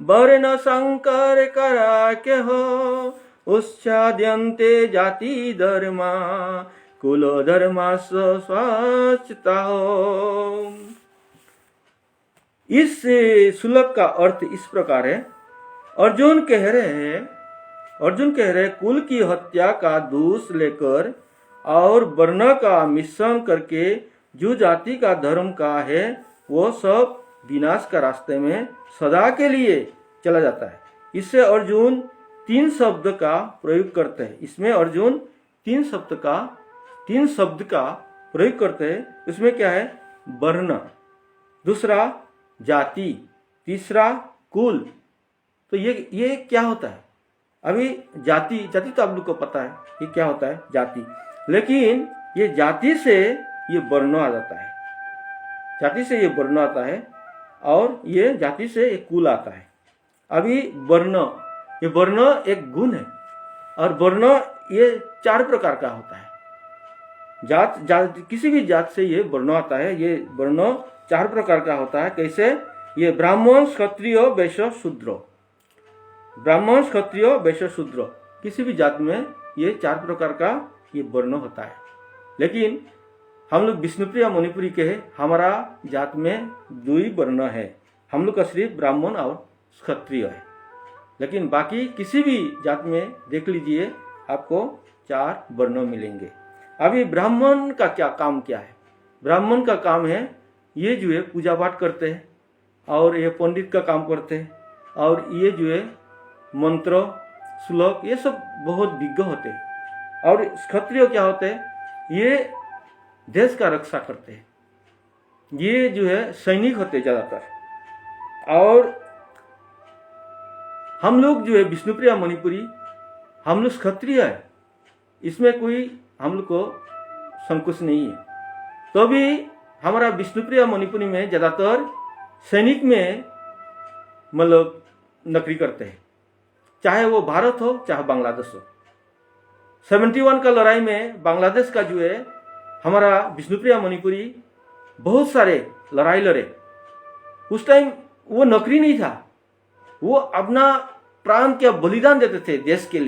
वर्ण संकर कराके हो उच्छाद्यन्ते जाति धर्मा कुल धर्मास्व स्वच्छता हो। इस श्लोक का अर्थ इस प्रकार है, अर्जुन कह रहे कुल की हत्या का दोष लेकर और वर्ण का मिश्रण करके जो जाति का धर्म का है वो सब विनाश का रास्ते में सदा के लिए चला जाता है। इससे अर्जुन 3 शब्द का प्रयोग करते हैं। इसमें अर्जुन 3 शब्द का प्रयोग करते हैं। इसमें क्या है, वर्ण, दूसरा जाति, तीसरा कुल। तो ये क्या होता है, अभी जाति तो आप लोग को पता है ये क्या होता है जाति, लेकिन ये जाति से ये वर्ण आ जाता है, जाति से ये वर्ण आता है और ये जाति से एक कुल आता है। अभी वर्ण, ये वर्ण एक गुण है और वर्ण ये 4 प्रकार का होता है। जात किसी भी जात से ये वर्ण आता है। ये वर्ण 4 प्रकार का होता है। कैसे, ये ब्राह्मण, क्षत्रिय, वैश्य, शूद्र। ब्राह्मण, क्षत्रिय, वैश्य, शूद्र, किसी भी जात में ये 4 प्रकार का ये वर्ण होता है। लेकिन हम लोग विष्णुप्रिय मणिपुरी के हैं, हमारा जात में 2 वर्ण है, हम लोग का सिर्फ ब्राह्मण और क्षत्रिय है। लेकिन बाकी किसी भी जात में देख लीजिए आपको 4 वर्ण मिलेंगे। अभी ब्राह्मण का क्या है, ब्राह्मण का काम है ये जो है पूजा पाठ करते हैं और ये पंडित का काम करते हैं और ये जो है मंत्र, श्लोक, ये सब बहुत विज्ञ होते हैं। और क्षत्रिय क्या होते हैं, ये देश का रक्षा करते हैं, ये जो है सैनिक होते ज़्यादातर। और हम लोग जो है विष्णुप्रिया मणिपुरी, हम लोग क्षत्रिय है, इसमें कोई हम लोग को संकोच नहीं है। तो भी हमारा विष्णुप्रिया मणिपुरी में ज़्यादातर सैनिक में मतलब नौकरी करते हैं, चाहे वो भारत हो चाहे बांग्लादेश हो। 71 का लड़ाई में बांग्लादेश का जो है हमारा विष्णुप्रिया मणिपुरी बहुत सारे लड़ाई लड़े। उस टाइम वो नौकरी नहीं था, वो अपना प्राण का बलिदान देते थे देश के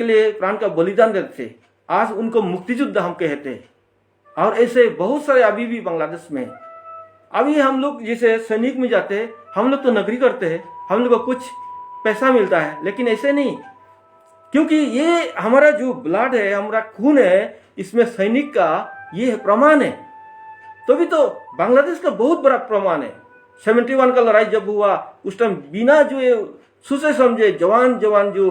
लिए प्राण का बलिदान देते थे। आज उनको मुक्तियुद्ध हम कहते हैं। और ऐसे बहुत सारे अभी भी बांग्लादेश में। अभी हम लोग जैसे सैनिक में जाते हैं, हम लोग तो नौकरी करते हैं, हम लोग को कुछ पैसा मिलता है, लेकिन ऐसे नहीं, क्योंकि ये हमारा जो ब्लड है, हमारा खून है, इसमें सैनिक का ये प्रमाण है। तो भी तो बांग्लादेश का बहुत बड़ा प्रमाण है। 71 का लड़ाई जब हुआ उस टाइम बिना जो सोचे समझे जवान जो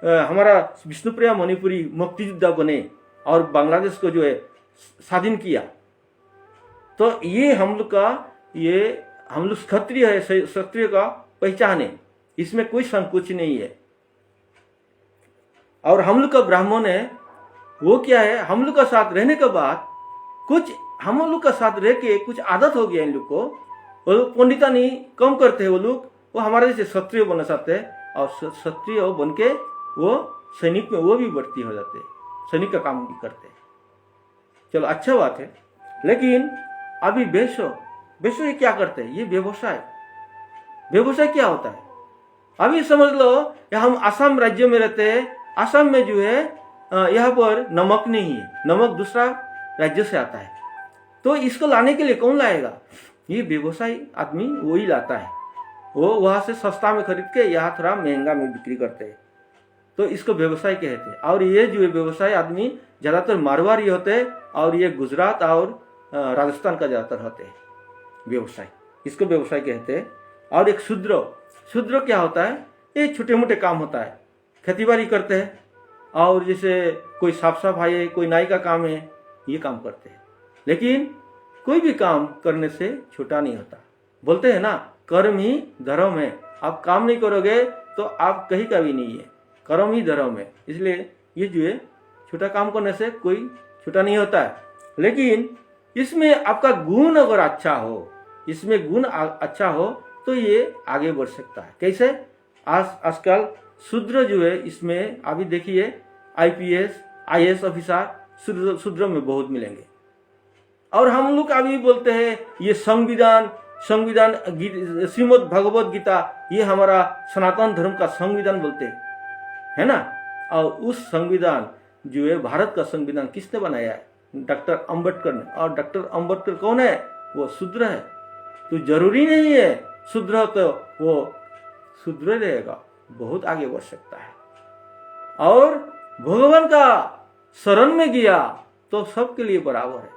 हमारा विष्णुप्रिया मणिपुरी मुक्तियोद्धा बने और बांग्लादेश को जो है स्वाधीन किया। तो ये हम लोग क्षत्रिय है, क्षत्रिय का पहचान है, इसमें कोई संकोच नहीं है। और हम लोग का ब्राह्मण है, वो क्या है, हम लोग का साथ रहने के बाद कुछ हम लोग का साथ रह के कुछ आदत हो गया इन लोग को। वो लोग पंडितानी कम करते हैं, वो हमारे जैसे क्षत्रिय बनना चाहते हैं और क्षत्रिय बन के वो सैनिक में वो भी भर्ती हो जाते हैं, सैनिक का काम भी करते हैं। चलो अच्छा बात है। लेकिन अभी बेशो ये क्या करते हैं, ये व्यवसाय क्या होता है। अभी समझ लो हम आसाम राज्य में रहते हैं, आसाम में जो है यहाँ पर नमक नहीं है, नमक दूसरा राज्य से आता है, तो इसको लाने के लिए कौन लाएगा, ये व्यवसायी आदमी वही लाता है। वो वहां से सस्ता में खरीद के यहाँ थोड़ा महंगा में बिक्री करते हैं, तो इसको व्यवसाय कहते हैं। और ये जो व्यवसाय आदमी ज़्यादातर मारवाड़ी होते हैं और ये गुजरात और राजस्थान का ज़्यादातर होते हैं व्यवसाय, इसको व्यवसाय कहते हैं। और एक शूद्र क्या होता है, ये छोटे मोटे काम होता है, खेतीबाड़ी करते हैं और जैसे कोई साफ सफाई है, कोई नाई का काम है, ये काम करते हैं। लेकिन कोई भी काम करने से छोटा नहीं होता। बोलते हैं ना, कर्म ही धर्म है, आप काम नहीं करोगे तो आप कहीं का भी नहीं है, कर्म ही धर्म है। इसलिए ये जो है छोटा काम करने से कोई छोटा नहीं होता है। लेकिन इसमें आपका गुण अगर अच्छा हो, इसमें गुण अच्छा हो तो ये आगे बढ़ सकता है। कैसे, आजकल शूद्र जो है इसमें अभी देखिए IPS IAS ऑफिसर शूद्र में बहुत मिलेंगे। और हम लोग अभी बोलते हैं ये संविधान श्रीमद् भगवत गीता, ये हमारा सनातन धर्म का संविधान बोलते है ना। और उस संविधान जो है भारत का संविधान किसने बनाया है, डॉक्टर अंबेडकर ने। और डॉक्टर अंबेडकर कौन है, वो शूद्र है। तो जरूरी नहीं है शूद्र तो वो शूद्र रहेगा, बहुत आगे बढ़ सकता है। और भगवान का शरण में गया तो सबके लिए बराबर है।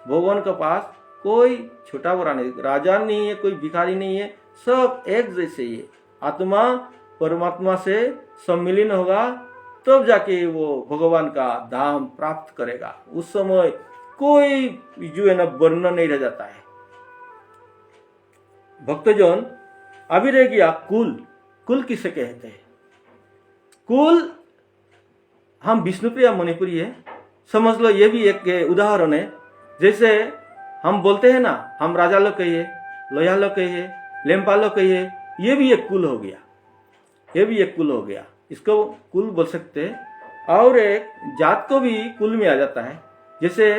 भगवान के पास कोई छोटा बड़ा नहीं, राजा नहीं है, कोई भिखारी नहीं है, सब एक जैसे ही है। आत्मा परमात्मा से सम्मिलन होगा तब जाके वो भगवान का धाम प्राप्त करेगा। उस समय कोई जो है ना वर्णन नहीं रह जाता है। भक्तजन, अभी रह गया कुल किसे कहते हैं। कुल हम विष्णुप्रिया मणिपुरी है, समझ लो ये भी एक उदाहरण है। जैसे हम बोलते हैं ना, हम राजा लोग कहिए, लोया लोग कहिए, लेम्पा लोग कहिए, ये भी एक कुल हो गया, इसको कुल बोल सकते हैं। और एक जात को भी कुल में आ जाता है। जैसे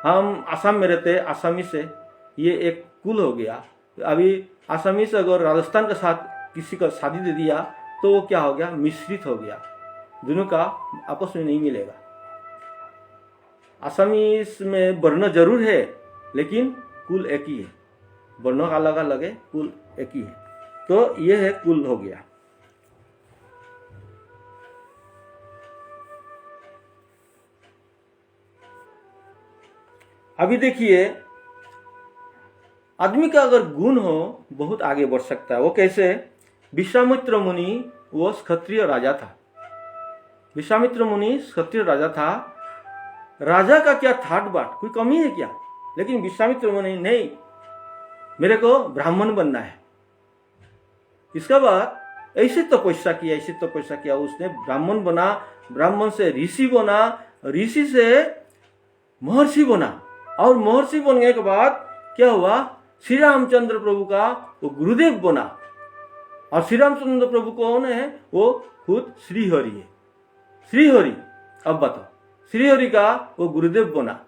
हम आसाम में रहते हैं, आसामी से, ये एक कुल हो गया। अभी आसामी से अगर राजस्थान के साथ किसी को शादी दे दिया तो वो क्या हो गया, मिश्रित हो गया, दोनों का आपस में नहीं मिलेगा। आसामीज में वर्ण जरूर है लेकिन कुल एक ही है, वर्णों का अलग अलग है, कुल एक ही है। तो ये है कुल हो गया। अभी देखिए, आदमी का अगर गुण हो बहुत आगे बढ़ सकता है। वो कैसे, विश्वामित्र मुनि वो क्षत्रिय राजा था। विश्वामित्र मुनि क्षत्रिय राजा था। राजा का क्या ठाट बाट, कोई कमी है क्या, लेकिन विश्वामित्र मुनि नहीं, मेरे को ब्राह्मण बनना है। इसका बाद ऐसे तपस्या किया, उसने ब्राह्मण बना, ब्राह्मण से ऋषि बना, ऋषि से महर्षि बना, और महर्षि बनने के बाद क्या हुआ, श्री रामचंद्र प्रभु का वो गुरुदेव बना। और श्री रामचंद्र प्रभु कौन है, वो खुद श्रीहरि है। श्रीहरि, अब बताओ, श्रीहरि का वो गुरुदेव बना।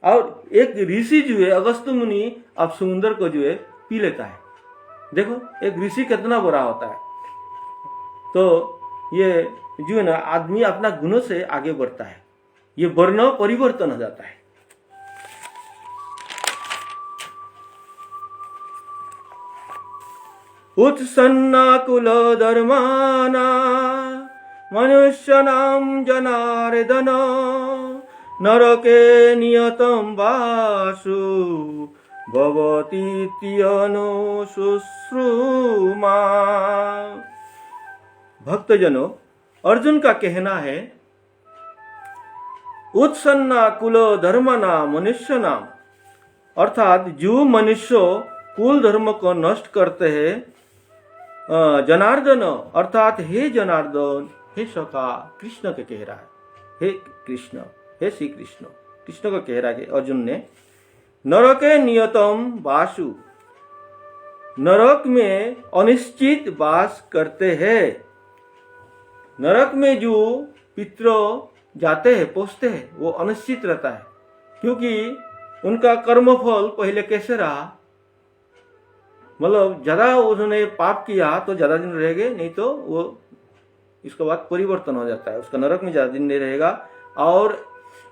और एक ऋषि जो है अगस्त्य मुनि, अब समुद्र को जो है पी लेता है। देखो एक ऋषि कितना बड़ा होता है। तो ये जो है ना, आदमी अपना गुणों से आगे बढ़ता है, ये वर्ण परिवर्तन हो जाता है। उत्सन्नाकुल धर्माना मनुष्यनाम जनार्दन नरके नियतम वासु भवतीत्यनु शुश्रूमा। भक्तजनों, अर्जुन का कहना है, उत्सन्ना कुल धर्मना मनुष्य नाम, अर्थात जो मनुष्य कुल धर्म को नष्ट करते हैं, जनार्दन अर्थात हे जनार्दन, हे सखा, कृष्ण के कह रहा है, हे कृष्ण, हे श्री कृष्ण, कृष्ण को कह रहा है अर्जुन ने। नरके नियतम वासु, नरक में अनिश्चित वास करते हैं। नरक में जो पितृ जाते हैं, पहुंचते हैं, वो अनिश्चित रहता है, क्योंकि उनका कर्मफल पहले कैसे रहा, मतलब ज्यादा उन्होंने पाप किया तो ज्यादा दिन रहेंगे, नहीं तो वो इसके बाद परिवर्तन हो जाता है, उसका नरक में ज्यादा दिन नहीं रहेगा। और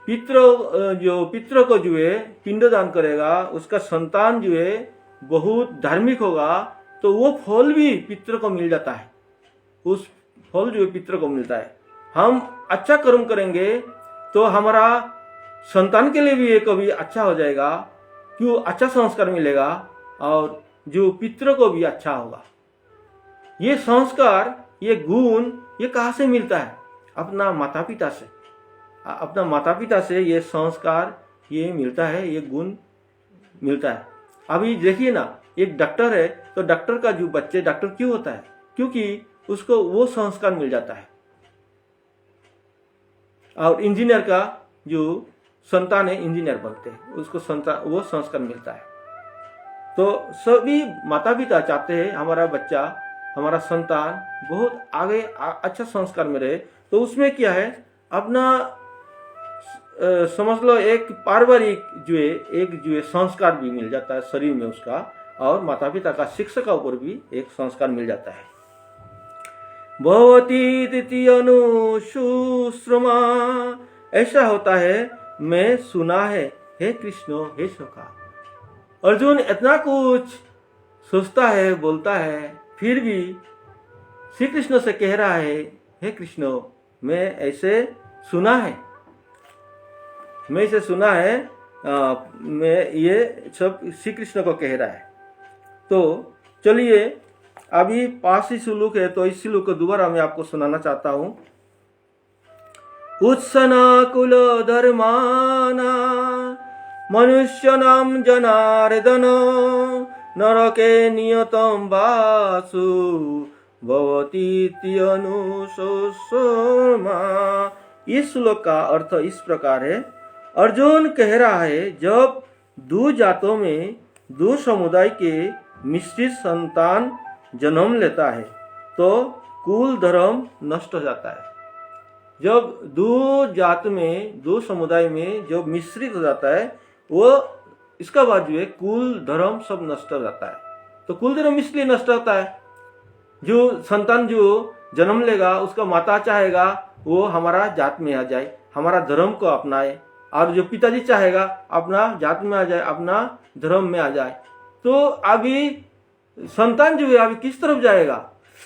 पितृ को जो है पिंडदान करेगा, उसका संतान जो है बहुत धार्मिक होगा, तो वो फल भी पितृ को मिल जाता है, उस फल जो है पितृ को मिलता है। हम अच्छा कर्म करेंगे तो हमारा संतान के लिए भी ये कभी अच्छा हो जाएगा, क्यों, अच्छा संस्कार मिलेगा, और जो पितृ को भी अच्छा होगा। ये संस्कार, ये गुण, ये कहाँ से मिलता है, अपना माता पिता से, अपना माता पिता से ये संस्कार ये मिलता है, ये गुण मिलता है। अभी देखिए ना, एक डॉक्टर है तो डॉक्टर का जो बच्चे डॉक्टर क्यों होता है, क्योंकि उसको वो संस्कार मिल जाता है। और इंजीनियर का जो संतान है, इंजीनियर बनते हैं, उसको वो संस्कार मिलता है। तो सभी माता पिता चाहते हैं हमारा बच्चा, हमारा संतान बहुत आगे अच्छा संस्कार में रहे। तो उसमें क्या है, अपना समझ लो एक पारिवारिक जो है, एक जो है संस्कार भी मिल जाता है शरीर में उसका, और माता पिता का शिक्षा का ऊपर भी एक संस्कार मिल जाता है। भवती तिथियनु सुश्रमा, ऐसा होता है, मैं सुना है, हे कृष्ण, हे सखा। अर्जुन इतना कुछ सोचता है, बोलता है, फिर भी श्री कृष्ण से कह रहा है, हे कृष्ण, मैं ऐसे सुना है, मैं इसे सुना है, मैं ये सब श्री कृष्ण को कह रहा है। तो चलिए, अभी पास ही श्लोक है, तो इस श्लोक को दोबारा मैं आपको सुनाना चाहता हूं। उत्सना कुल धर्माना मनुष्यनाम जनार्दन नरके नियतम वासु भवतीत्यनुशोषमा। इस श्लोक का अर्थ इस प्रकार है, अर्जुन कह रहा है, जब दो जातों में दो समुदाय के मिश्रित संतान जन्म लेता है तो कुल धर्म नष्ट हो जाता है। जब दो जात में, दो समुदाय में जब मिश्रित हो जाता है, वो इसका बाद जो है कुल धर्म सब नष्ट हो जाता है। तो कुल धर्म इसलिए नष्ट होता है, जो संतान जो जन्म लेगा उसका माता चाहेगा वो हमारा जात में आ जाए, हमारा धर्म को अपनाए, और जो पिताजी चाहेगा अपना जात में आ जाए, अपना धर्म में आ जाए। तो अभी संतान जो है अभी किस तरफ जाएगा,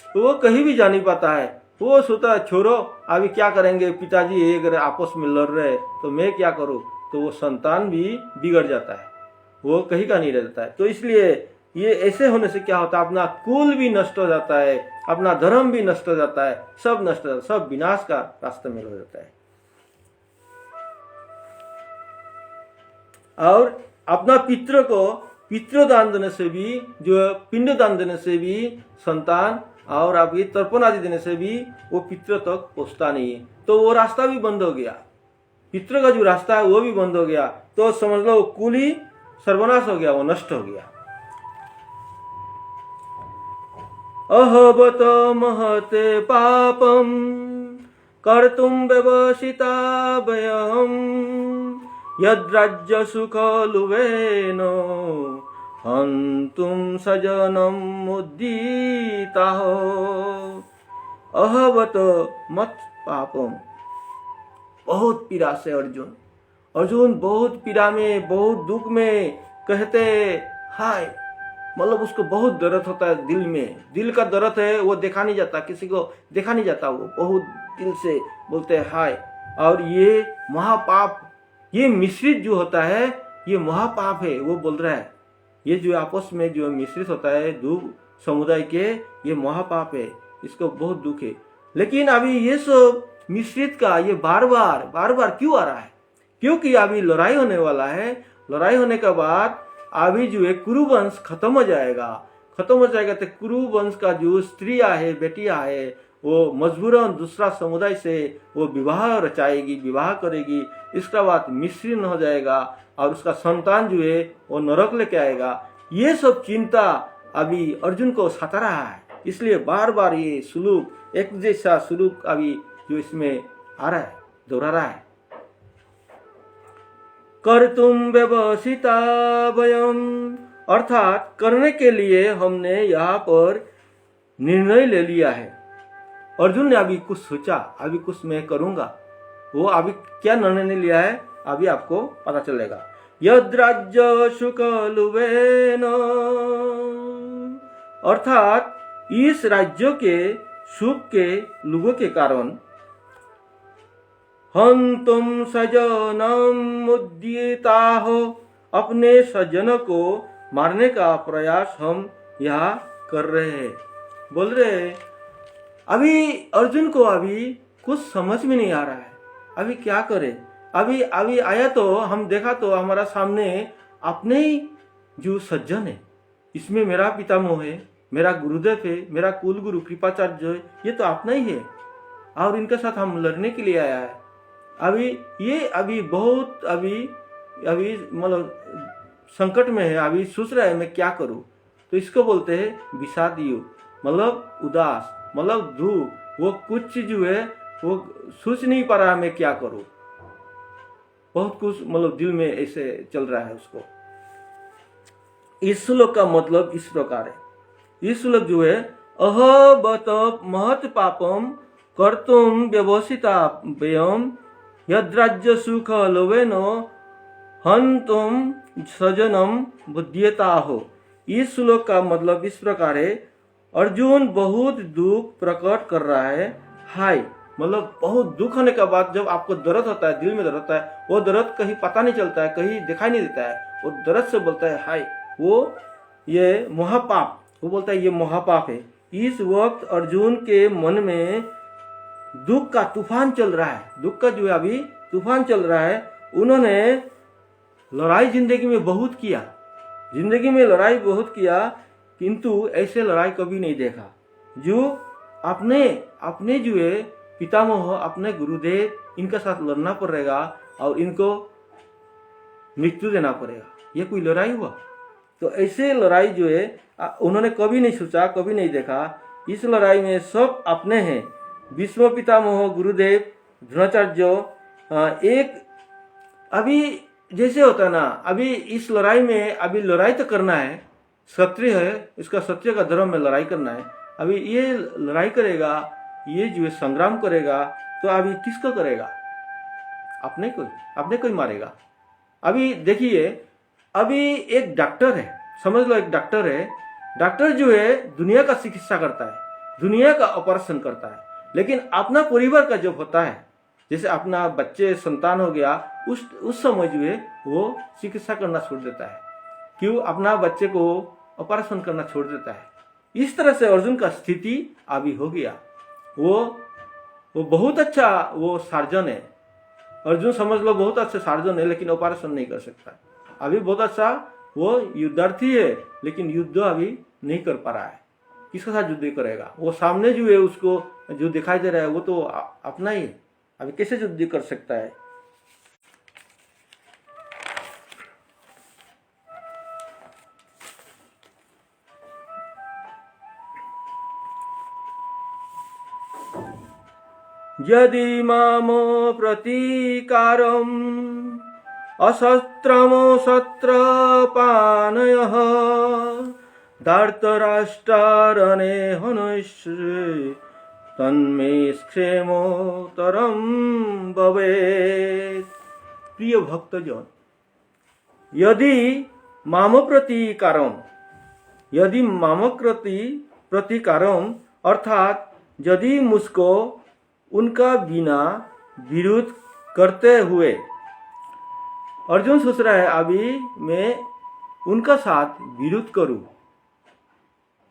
तो वो कहीं भी जा नहीं पाता है। वो सोचता है, छोड़ो अभी क्या करेंगे, पिताजी एक आपस में लड़ रहे तो मैं क्या करूं। तो वो संतान भी बिगड़ जाता है, वो कहीं का नहीं रहता है। तो इसलिए ये ऐसे होने से क्या होता है, अपना कुल भी नष्ट हो जाता है, अपना धर्म भी नष्ट हो जाता है, सब नष्ट हो जाता है, सब विनाश का रास्ते में हो जाता है। और अपना पितृ को पितृदान देने से भी, जो पिंडदान देने से भी संतान, और अभी तर्पण आदि देने से भी वो पितृ तक पहुंचता नहीं है, तो वो रास्ता भी बंद हो गया। पितृ का जो रास्ता है वो भी बंद हो गया, तो समझ लो कुल ही सर्वनाश हो गया, वो नष्ट हो गया। अहबत महते पापम कर्तुम व्यवसिता वयम यद्राज्य सुख लुवेन हंतुम सजनम मुद्दीता। अहबत मत पापम, बहुत पीड़ा से अर्जुन बहुत पीड़ा में, बहुत दुख में कहते हाय, मतलब उसको बहुत दर्द होता है दिल में, दिल का दर्द है, वो देखा नहीं जाता, किसी को देखा नहीं जाता, वो बहुत दिल से बोलते हैं हाय। और ये महापाप, ये मिश्रित जो होता है ये महापाप है, वो बोल रहा है। ये जो आपस में जो मिश्रित होता है दो समुदाय के, ये महापाप है, इसको बहुत दुख है। लेकिन अभी ये सब मिश्रित का ये बार बार क्यों आ रहा है? क्योंकि अभी लड़ाई होने वाला है। लड़ाई होने के बाद अभी जो है कुरुवंश खत्म हो जाएगा तो कुरुवंश का जो स्त्रियां है, बेटियां है, वो मजबूरन दूसरा समुदाय से वो विवाह रचाएगी, विवाह करेगी। इसका बाद मिश्रण हो जाएगा और उसका संतान जो है वो नरक लेके आएगा। ये सब चिंता अभी अर्जुन को सता रहा है, इसलिए बार बार ये सुलूक, एक जैसा सुलूक अभी जो इसमें आ रहा है, दोहरा रहा है। कर्तुम व्यवसिता वयम, अर्थात करने के लिए हमने यहाँ पर निर्णय ले लिया है। अर्जुन ने अभी कुछ सोचा, अभी कुछ मैं करूंगा, वो अभी क्या निर्णय लिया है अभी आपको पता चलेगा। यद्राज्य सुख लुवेन, अर्थात इस राज्य के सुख के लुभों के कारण हंतुम सजनम मुद्यता हो, अपने सज्जन को मारने का प्रयास हम यहाँ कर रहे हैं, बोल रहे हैं। अभी अर्जुन को अभी कुछ समझ में नहीं आ रहा है, अभी क्या करे। अभी आया तो हम देखा तो हमारा सामने अपने ही जो सज्जन है, इसमें मेरा पितामह है, मेरा गुरुदेव है, मेरा कुल गुरु कृपाचार्य है, ये तो अपना ही है और इनके साथ हम लड़ने के लिए आया है। अभी बहुत मतलब संकट में है, अभी सोच रहा है मैं क्या करूं। तो इसको बोलते हैं विषाद युग, मतलब उदास, मतलब दुख, वो कुछ जो है वो सोच नहीं पा रहा मैं क्या करूं, बहुत कुछ मतलब दिल में ऐसे चल रहा है उसको। इस श्लोक का मतलब इस प्रकार है। इस श्लोक जो है अहबत महत पापम कर्तुम व्यवसिता व्ययम यद्राज्य सुख लोवेनो हंतुम सजनम बुद्धियता हो। इस श्लोक का मतलब इस प्रकार है, अर्जुन बहुत दुख प्रकट कर रहा है। हाय, मतलब बहुत दुख होने के बाद जब आपको दर्द होता है, दिल में दर्द होता है, वो दर्द कहीं पता नहीं चलता है, कहीं दिखाई नहीं देता है, वो दर्द से बोलता है हाय, वो ये महापाप, वो बोलता है ये महापाप है। इस वक्त अर्जुन के मन में दुख का तूफान चल रहा है, दुख का जो है अभी तूफान चल रहा है। उन्होंने लड़ाई जिंदगी में बहुत किया, जिंदगी में लड़ाई बहुत किया, किंतु ऐसे लड़ाई कभी नहीं देखा जो अपने जो है पितामह, अपने गुरुदेव, इनके साथ लड़ना पड़ेगा और इनको मृत्यु देना पड़ेगा। ये कोई लड़ाई हुआ? तो ऐसे लड़ाई जो है उन्होंने कभी नहीं सोचा, कभी नहीं देखा। इस लड़ाई में सब अपने हैं, भीष्म पितामह, गुरुदेव, द्रोणाचार्य। एक अभी जैसे होता ना, अभी इस लड़ाई में अभी लड़ाई तो करना है, क्षत्रिय है, इसका क्षत्रिय का धर्म में लड़ाई करना है। अभी ये लड़ाई करेगा, ये जो है संग्राम करेगा, तो अभी किसको करेगा? अपने कोई मारेगा। अभी देखिए, अभी एक डॉक्टर है, समझ लो एक डॉक्टर है। डॉक्टर जो है दुनिया का चिकित्सा करता है, दुनिया का ऑपरेशन करता है, लेकिन अपना परिवार का जब होता है, जैसे अपना बच्चे संतान हो गया, उस समय जो है वो चिकित्सा करना छोड़ देता है। क्यों? अपना बच्चे को ऑपरेशन करना छोड़ देता है। इस तरह से अर्जुन का स्थिति अभी हो गया। वो बहुत अच्छा वो सर्जन है, अर्जुन समझ लो बहुत अच्छे सर्जन है, लेकिन ऑपरेशन नहीं कर सकता। अभी बहुत अच्छा वो युद्धार्थी है, लेकिन युद्ध अभी नहीं कर पा रहा है। किसके साथ युद्ध करेगा? वो सामने जो है उसको जो दिखाई दे रहा है वो तो अपना ही है, अभी कैसे युद्ध कर सकता है? यदि मामो प्रतीकारम् अशस्त्रमो शस्त्रपाणयः धार्तराष्ट्रारणे हनुष्ये तन्मे क्षेमोत्तरं भवेत्। प्रिय भक्तजन, यदि माम प्रतीकारम, यदि माम प्रतिकारम अर्थात यदि मुझको उनका बिना विरोध करते हुए, अर्जुन सोच रहा है अभी मैं उनका साथ विरोध करूं।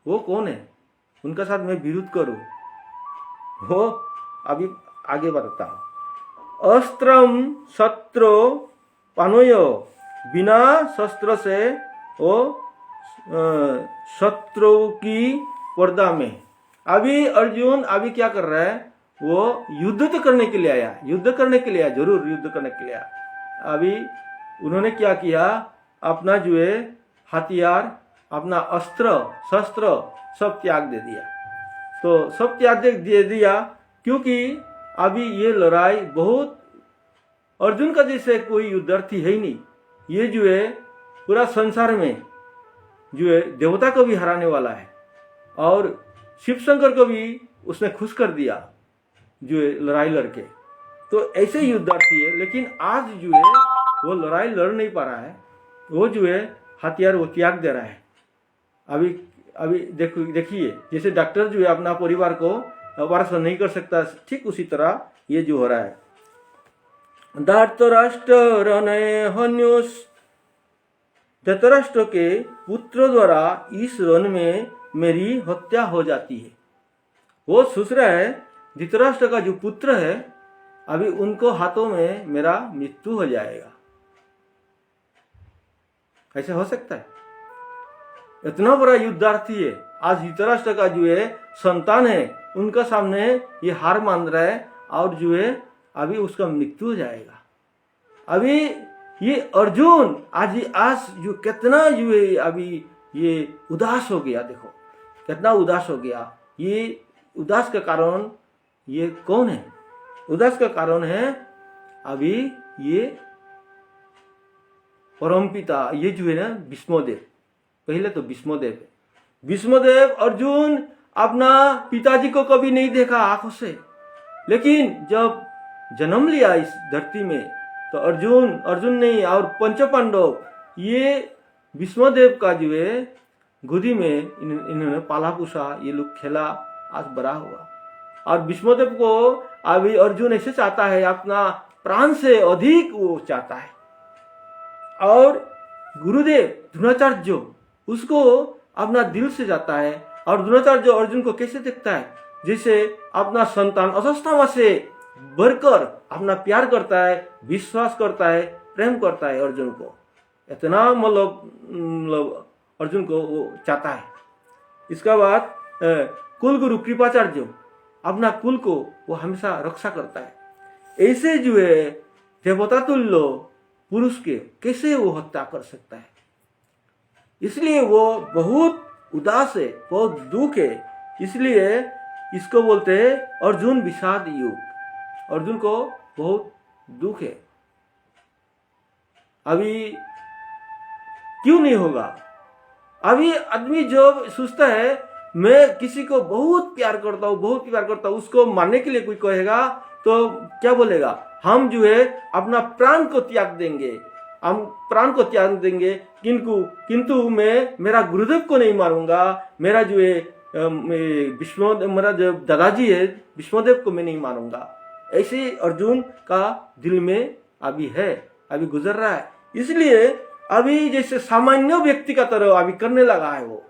वो कौन है? उनका साथ मैं विरोध करूं, वो अभी आगे बढ़ता हूं। अस्त्रम शस्त्रो पानोयो, बिना शस्त्र से वो शत्रु की पर्दा में। अभी अर्जुन अभी क्या कर रहा है? वो युद्ध तो करने के लिए आया, युद्ध करने के लिए आया, जरूर युद्ध करने के लिए आया। अभी उन्होंने क्या किया? अपना जो है हथियार, अपना अस्त्र शस्त्र सब त्याग दे दिया। तो सब त्याग दे दिया क्योंकि अभी ये लड़ाई बहुत, अर्जुन का जैसे कोई युद्धार्थी है ही नहीं। ये जो है पूरा संसार में जो है देवता को भी हराने वाला है और शिव शंकर को भी उसने खुश कर दिया जो है लड़ाई लड़के। तो ऐसे युद्धार्थी है, लेकिन आज जो है वो लड़ाई लड़ नहीं पा रहा है। वो जो है हथियार वो त्याग दे रहा है। अभी देखिए जैसे डॉक्टर जो है अपना परिवार को वारस नहीं कर सकता, ठीक उसी तरह ये जो हो रहा है। धृतराष्ट्र के पुत्र द्वारा इस रण में मेरी हत्या हो जाती है। वो सोच रहा है धृतराष्ट्र का जो पुत्र है अभी उनको हाथों में मेरा मृत्यु हो जाएगा। कैसे हो सकता है? इतना बड़ा युद्धार्थी है, आज धृतराष्ट्र का जो है संतान है, उनका सामने ये हार मान रहा है और जो है अभी उसका मृत्यु हो जाएगा। अभी ये अर्जुन आज जो कितना जो है अभी ये उदास हो गया। देखो कितना उदास हो गया। ये उदास का कारण ये कौन है? उदास का कारण है अभी ये परमपिता, ये जो है ना भीष्मदेव। पहले तो भीष्मदेव अर्जुन अपना पिताजी को कभी नहीं देखा आंखों से, लेकिन जब जन्म लिया इस धरती में तो अर्जुन नहीं और पंच पांडव ये भीष्मदेव का जो है गोदी में इन्होंने पाला पोसा, ये लोग खेला, आज बड़ा हुआ। और भीष्मदेव को अभी अर्जुन ऐसे चाहता है, अपना प्राण से अधिक वो चाहता है। और गुरुदेव द्रोणाचार्य उसको अपना दिल से जाता है। और द्रोणाचार्य अर्जुन को कैसे देखता है? जैसे अपना संतान अश्वत्थामा से बढ़कर अपना प्यार करता है, विश्वास करता है, प्रेम करता है अर्जुन को। इतना मतलब अर्जुन को वो चाहता है। इसका बाद कुल गुरु कृपाचार्य अपना कुल को वो हमेशा रक्षा करता है। ऐसे जो है देवता तुल्य पुरुष के कैसे वो हत्या कर सकता है? इसलिए वो बहुत उदास है, बहुत दुख है। इसलिए इसको बोलते हैं अर्जुन विषाद युग। अर्जुन को बहुत दुख है। अभी क्यों नहीं होगा? अभी आदमी जो सोचता है मैं किसी को बहुत प्यार करता हूं, उसको मारने के लिए कोई कहेगा तो क्या बोलेगा? हम जो है अपना प्राण को त्याग देंगे, किंतु मैं मेरा गुरुदेव को नहीं मारूंगा, मेरा जो है मेरा जो दादाजी है भीष्मदेव को मैं नहीं मारूंगा। ऐसे अर्जुन का दिल में अभी गुजर रहा है। इसलिए अभी जैसे सामान्य व्यक्ति का तरह अभी करने लगा है, वो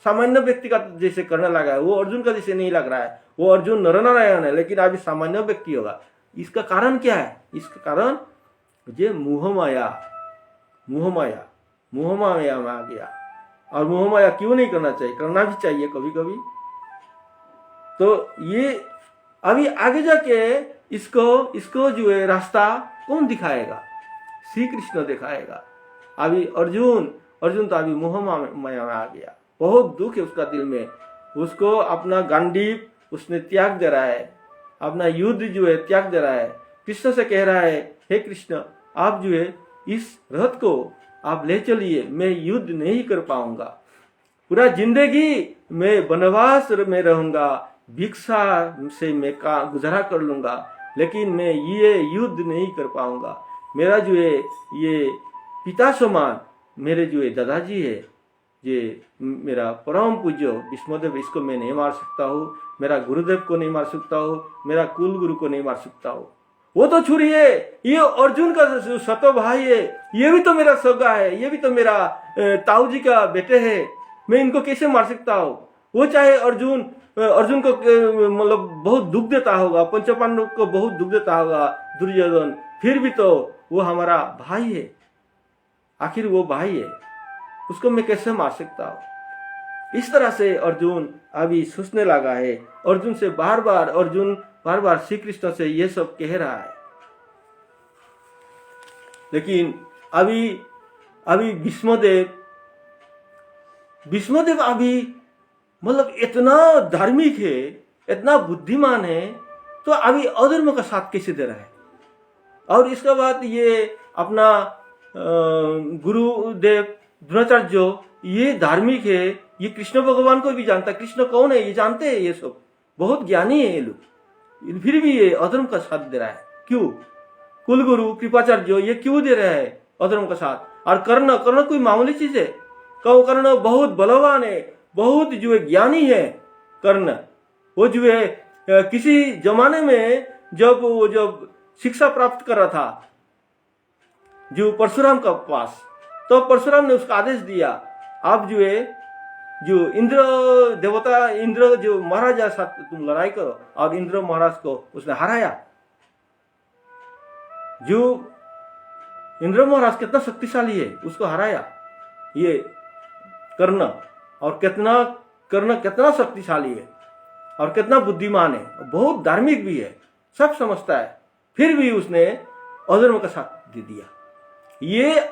सामान्य व्यक्ति का जैसे करने लगा है। वो अर्जुन का जैसे नहीं लग रहा है। वो अर्जुन नरनारायण है, लेकिन अभी सामान्य व्यक्ति होगा। इसका कारण क्या है? इसका कारण ये मोह माया, मोहमाया मोहमाया में आ गया। और मोहमाया क्यों नहीं करना चाहिए, करना भी चाहिए कभी कभी। तो ये अभी आगे जाके इसको इसको जो है रास्ता कौन दिखाएगा, श्री कृष्ण दिखाएगा। अभी अर्जुन तो अभी मोह माया में आ गया, बहुत दुख है उसका दिल में। उसको अपना गांडीव उसने त्याग दे रहा है, अपना युद्ध जो है त्याग दे रहा है। कृष्ण से कह रहा है, हे कृष्ण आप जो है इस रथ को आप ले चलिए, मैं युद्ध नहीं कर पाऊंगा, पूरा जिंदगी मैं वनवास में रहूंगा, भिक्षा से मैं गुजारा कर लूंगा, लेकिन मैं ये युद्ध नहीं कर पाऊंगा। मेरा जो है ये पिता समान मेरे जो है दादाजी है, ये मेरा परम पूज्य विष्णुदेव, इसको मैं नहीं मार सकता हूँ, मेरा गुरुदेव को नहीं मार सकता हूँ, मेरा कुल गुरु को नहीं मार सकता हूँ। वो तो छोड़िए, ये अर्जुन का सतो भाई है, ये भी तो मेरा सगा है, ये भी तो मेरा ताऊ जी का बेटे है, मैं इनको कैसे मार सकता हूँ। वो चाहे अर्जुन को मतलब बहुत दुख देता होगा, पंचपांडव को बहुत दुख देता होगा दुर्योधन, फिर भी तो वो हमारा भाई है, आखिर वो भाई है, उसको मैं कैसे मार सकता हूँ। इस तरह से अर्जुन अभी सोचने लगा है। अर्जुन से बार बार श्री कृष्ण से ये सब कह रहा है। लेकिन अभी भीष्मदेव अभी मतलब इतना धार्मिक है, इतना बुद्धिमान है, तो अभी अधर्म का साथ कैसे दे रहा है। और इसके बाद ये अपना गुरुदेव द्रोणाचार्य ये धार्मिक है, ये कृष्ण भगवान को भी जानता है, कृष्ण कौन है ये जानते हैं, ये सब बहुत ज्ञानी है ये लोग, फिर भी ये अधर्म का साथ दे रहा है। क्यों? कुलगुरु कृपाचार्य ये क्यों दे रहे हैं अधर्म का साथ। और कर्ण कोई मामूली चीज है? कर्ण बहुत बलवान है, बहुत जो है ज्ञानी है कर्ण। वो जो है किसी जमाने में जब शिक्षा प्राप्त कर रहा था जो परशुराम का पास, तो परशुराम ने उसका आदेश दिया, आप जो है जो इंद्र जो महाराजा साथ तुम लड़ाई करो, और इंद्र महाराज को उसने हराया। जो इंद्र महाराज कितना शक्तिशाली है, उसको हराया ये कर्ण। और कर्ण कितना शक्तिशाली है और कितना बुद्धिमान है, बहुत धार्मिक भी है, सब समझता है, फिर भी उसने अधर्म का साथ दे दिया। ये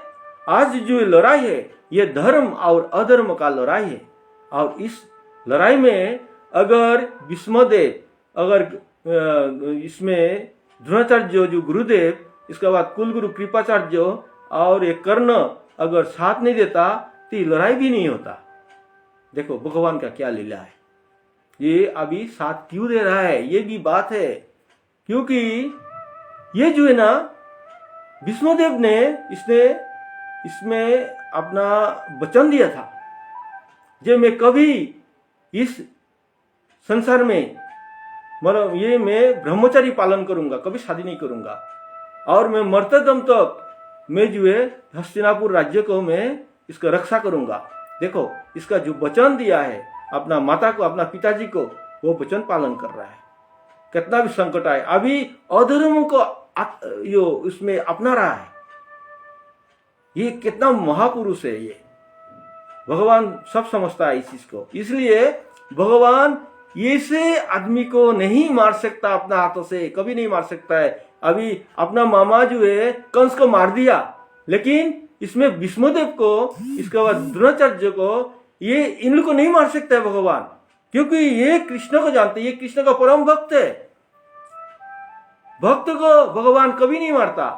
आज जो लड़ाई है ये धर्म और अधर्म का लड़ाई है। और इस लड़ाई में अगर भीष्मदेव, अगर इसमें द्रोणाचार्य जो गुरुदेव, इसके बाद कुलगुरु कृपाचार्य और ये कर्ण अगर साथ नहीं देता तो ये लड़ाई भी नहीं होता। देखो भगवान का क्या लीला है, ये अभी साथ क्यों दे रहा है, ये भी बात है। क्योंकि ये जो है ना भीष्मदेव ने इसमें अपना वचन दिया था, जे मैं कभी इस संसार में मतलब ये मैं ब्रह्मचारी पालन करूंगा, कभी शादी नहीं करूंगा, और मैं मरते दम तक मैं जो है हस्तिनापुर राज्य को मैं इसका रक्षा करूंगा। देखो इसका जो वचन दिया है अपना माता को, अपना पिताजी को, वो वचन पालन कर रहा है। कितना भी संकट आए अभी अधर्म को यो उसमें अपना रहा है। ये कितना महापुरुष है, ये भगवान सब समझता है इस चीज को। इसलिए भगवान ऐसे आदमी को नहीं मार सकता अपना हाथों से, कभी नहीं मार सकता है। अभी अपना मामा जो है कंस को मार दिया, लेकिन इसमें भीष्मदेव को, इसके बाद द्रोणाचार्य को, ये इन लोग को नहीं मार सकता है भगवान, क्योंकि ये कृष्ण को जानते, ये कृष्ण का परम भक्त है। भक्त को भगवान कभी नहीं मारता,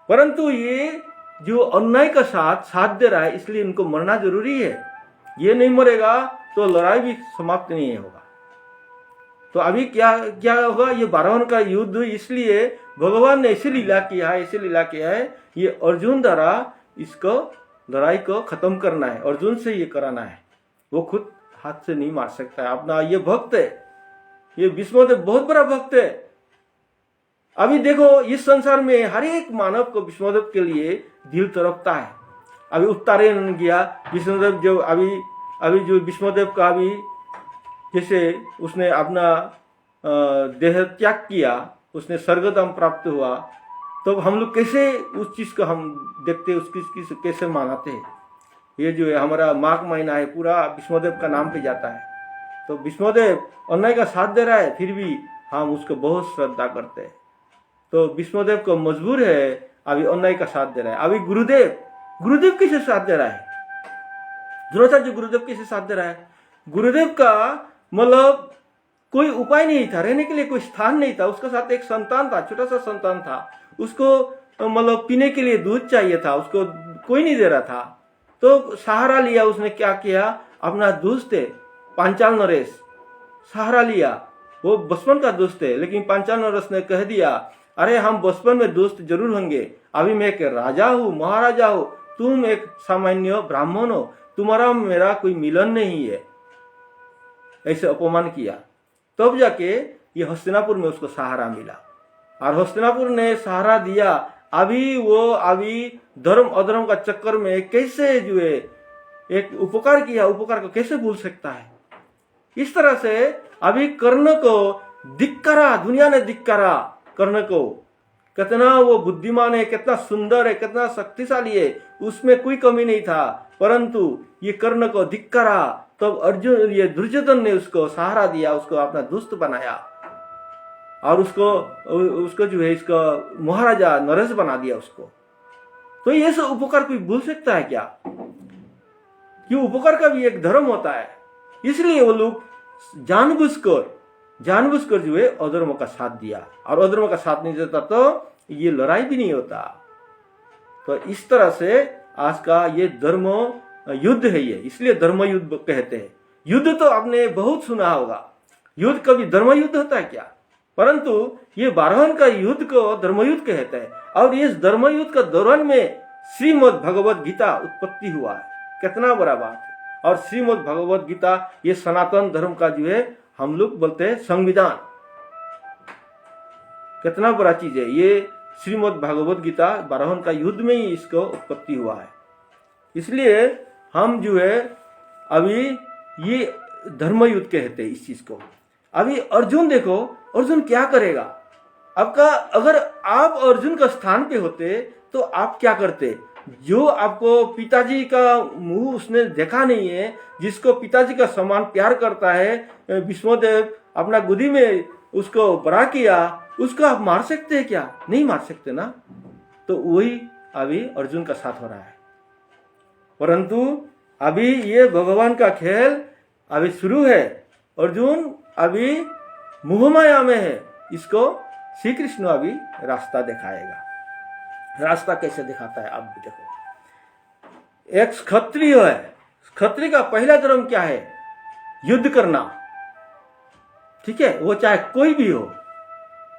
परंतु ये जो अन्याय का साथ दे रहा है, इसलिए इनको मरना जरूरी है। ये नहीं मरेगा तो लड़ाई भी समाप्त नहीं होगा। तो अभी क्या होगा, ये 12 का युद्ध इसलिए भगवान ने ऐसे लीला किया है, ये अर्जुन द्वारा इसको लड़ाई को खत्म करना है, अर्जुन से ये कराना है। वो खुद हाथ से नहीं मार सकता है अपना, ये भक्त है, ये भीष्मदेव बहुत बड़ा भक्त है। अभी देखो इस संसार में हर एक मानव को भीष्मदेव के लिए दिल तरफता है। अभी उत्तारण गया भीष्मदेव, जो अभी जो भीष्मदेव का अभी जैसे उसने अपना देह त्याग किया, उसने स्वर्गधाम प्राप्त हुआ, तो हम लोग कैसे उस चीज़ को हम देखते, उस चीज़ को कैसे मानते हैं। ये जो है हमारा माघ महीना है पूरा विष्णुदेव का नाम पे जाता है। तो विष्णुदेव अन्याय का साथ दे रहा है, फिर भी हम उसको बहुत श्रद्धा करते हैं। तो विष्णुदेव को मजबूर है, अभी अन्याय का साथ दे रहा है। अभी गुरुदेव किसे साथ दे रहा है? द्रोणाचार्य गुरुदेव किसे साथ दे रहा है? गुरुदेव का मतलब कोई उपाय नहीं था, रहने के लिए कोई स्थान नहीं था। उसके साथ एक संतान था, छोटा सा संतान था, उसको मतलब पीने के लिए दूध चाहिए था, उसको कोई नहीं दे रहा था। तो सहारा लिया उसने, क्या किया, अपना दोस्त है पांचाल नरेश, सहारा लिया। वो बचपन का दोस्त है, लेकिन पांचाल नरेश ने कह दिया, अरे हम बचपन में दोस्त जरूर होंगे, अभी मैं एक राजा हूँ, महाराजा हूँ, तुम एक सामान्य ब्राह्मण हो, तुम्हारा मेरा कोई मिलन नहीं है। ऐसे अपमान किया। तब जाके ये हस्तिनापुर में उसको सहारा मिला, और हस्तिनापुर ने सहारा दिया। अभी धर्म अधर्म का चक्कर में कैसे जो है एक उपकार किया, उपकार को कैसे भूल सकता है। इस तरह से अभी कर्ण को धिक्कारा, दुनिया ने धिक्कारा कर्ण को। कितना वो बुद्धिमान है, कितना सुंदर है, कितना शक्तिशाली है, उसमें कोई कमी नहीं था, परंतु ये कर्ण को धिक्कारा। तब अर्जुन, ये दुर्योधन ने उसको सहारा दिया, उसको अपना दोस्त बनाया, और उसको जो है इसका महाराजा नरेश बना दिया उसको। तो ये सब उपकार कोई भूल सकता है क्या? कि उपकार का भी एक धर्म होता है। इसलिए वो लोग जानबूझकर जो है अधर्म का साथ दिया, और अधर्म का साथ नहीं देता तो ये लड़ाई भी नहीं होता। तो इस तरह से आज का ये धर्म युद्ध है ये, इसलिए धर्म युद्ध कहते हैं। युद्ध तो आपने बहुत सुना होगा, युद्ध कभी धर्म युद्ध होता है क्या? परंतु ये बारहन का युद्ध को धर्म युद्ध कहते हैं, और इस धर्म युद्ध का दौरान में श्रीमद् भगवद गीता उत्पत्ति हुआ है। कितना बड़ा बात है। और श्रीमद् भगवद गीता ये सनातन धर्म का जो है हम लोग बोलते हैं संविधान। कितना बड़ा चीज है ये। श्रीमद् भगवद गीता बारहन का युद्ध में ही इसको उत्पत्ति हुआ है। इसलिए हम जो है अभी ये धर्म युद्ध कहते हैं इस चीज को। अभी अर्जुन देखो, अर्जुन क्या करेगा आपका? अगर आप अर्जुन का स्थान पे होते तो आप क्या करते? जो आपको पिताजी का मुंह उसने देखा नहीं है, जिसको पिताजी का समान प्यार करता है, विष्णुदेव अपना गोदी में उसको बड़ा किया, उसको आप मार सकते हैं क्या? नहीं मार सकते ना। तो वही अभी अर्जुन का साथ हो रहा है। परंतु अभी ये भगवान का खेल अभी शुरू है। अर्जुन अभी मोहमाया में है, इसको श्री कृष्ण अभी रास्ता दिखाएगा। रास्ता कैसे दिखाता है आप भी देखो। एक क्षत्रिय है, क्षत्रिय का पहला धर्म क्या है? युद्ध करना, ठीक है, वो चाहे कोई भी हो,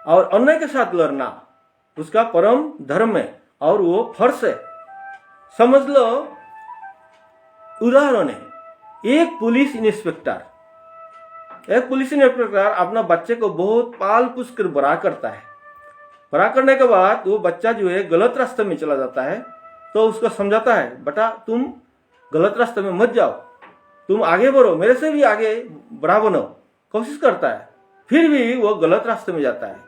और अन्याय के साथ लड़ना उसका परम धर्म है, और वो फर्ज है। समझ लो, उदाहरण है, एक पुलिस इंस्पेक्टर अपना बच्चे को बहुत पाल पोस कर बड़ा करता है। बड़ा करने के बाद वो बच्चा जो है गलत रास्ते में चला जाता है, तो उसको समझाता है, बेटा तुम गलत रास्ते में मत जाओ, तुम आगे बढ़ो, मेरे से भी आगे बड़ा बनो, कोशिश करता है, फिर भी वो गलत रास्ते में जाता है।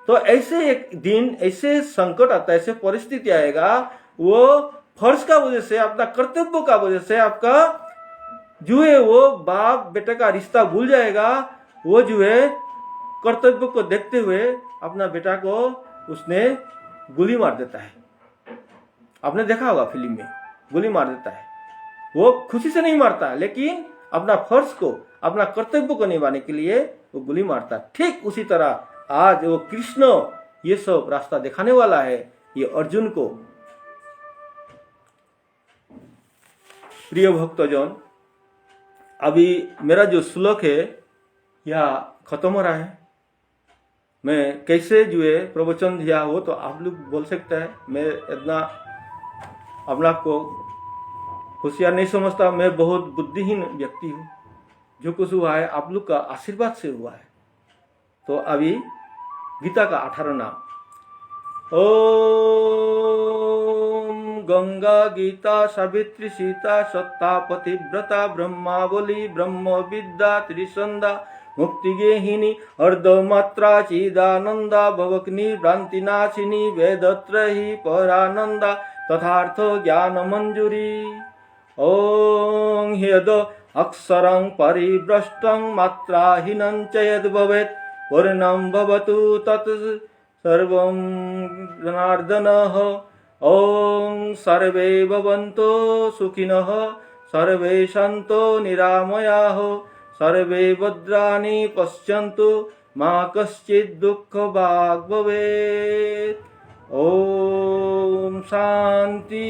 तो ऐसे एक दिन ऐसे संकट आता है, ऐसे परिस्थिति आएगा, वो फर्ज का वजह से, अपना कर्तव्य का वजह से आपका जो है वो बाप बेटे का रिश्ता भूल जाएगा। वो जो है कर्तव्य को देखते हुए अपना बेटा को उसने गोली मार देता है। आपने देखा होगा फिल्म में, गोली मार देता है। वो खुशी से नहीं मारता, लेकिन अपना फर्ज को, अपना कर्तव्य को निभाने के लिए वो गोली मारता है। ठीक उसी तरह आज वो कृष्ण ये सब रास्ता दिखाने वाला है ये अर्जुन को। प्रिय भक्तजन, अभी मेरा जो श्लोक है यह खत्म हो रहा है। मैं कैसे जो है प्रवचन दिया हो तो आप लोग बोल सकते हैं। मैं इतना अपने आप को होशियार नहीं समझता, मैं बहुत बुद्धिहीन व्यक्ति हूँ। जो कुछ हुआ है आप लोग का आशीर्वाद से हुआ है। तो अभी गीता का 18 नाम। ओम गंगा गीता सावित्री सीता सत्ता पतिव्रता ब्रह्मावली ब्रह्म विद्या त्रिसंधा मुक्तिगेहिनी अर्धमात्रा चिदानंदा भवग्निभ्रांतिनाशिनी वेदत्रयी परानंदा तथार्थ ज्ञान मंजूरी। ओं यद अक्षरं परिभ्रष्टं मात्राहीनं च यद् भवेत् पूर्णं भवतु तत् सर्वं जनार्दनः। ओं सर्वे भवन्तु सुखिनः सर्वे सन्तु निरामयाः सर्वे भद्राणि पश्यन्तु मा कश्चित् दुःखभाग् भवेत्। ओम शांति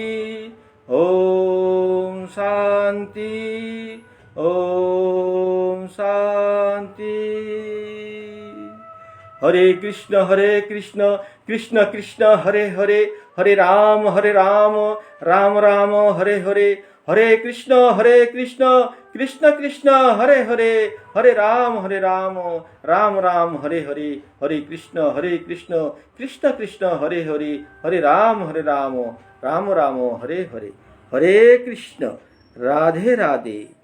ओम शांति ओम शांति। हरे कृष्ण कृष्ण कृष्ण हरे हरे हरे राम राम राम हरे हरे हरे कृष्ण कृष्ण कृष्ण हरे हरे हरे राम राम राम हरे हरे हरे कृष्ण कृष्ण कृष्ण हरे हरे हरे राम राम राम हरे हरे हरे कृष्ण। राधे राधे।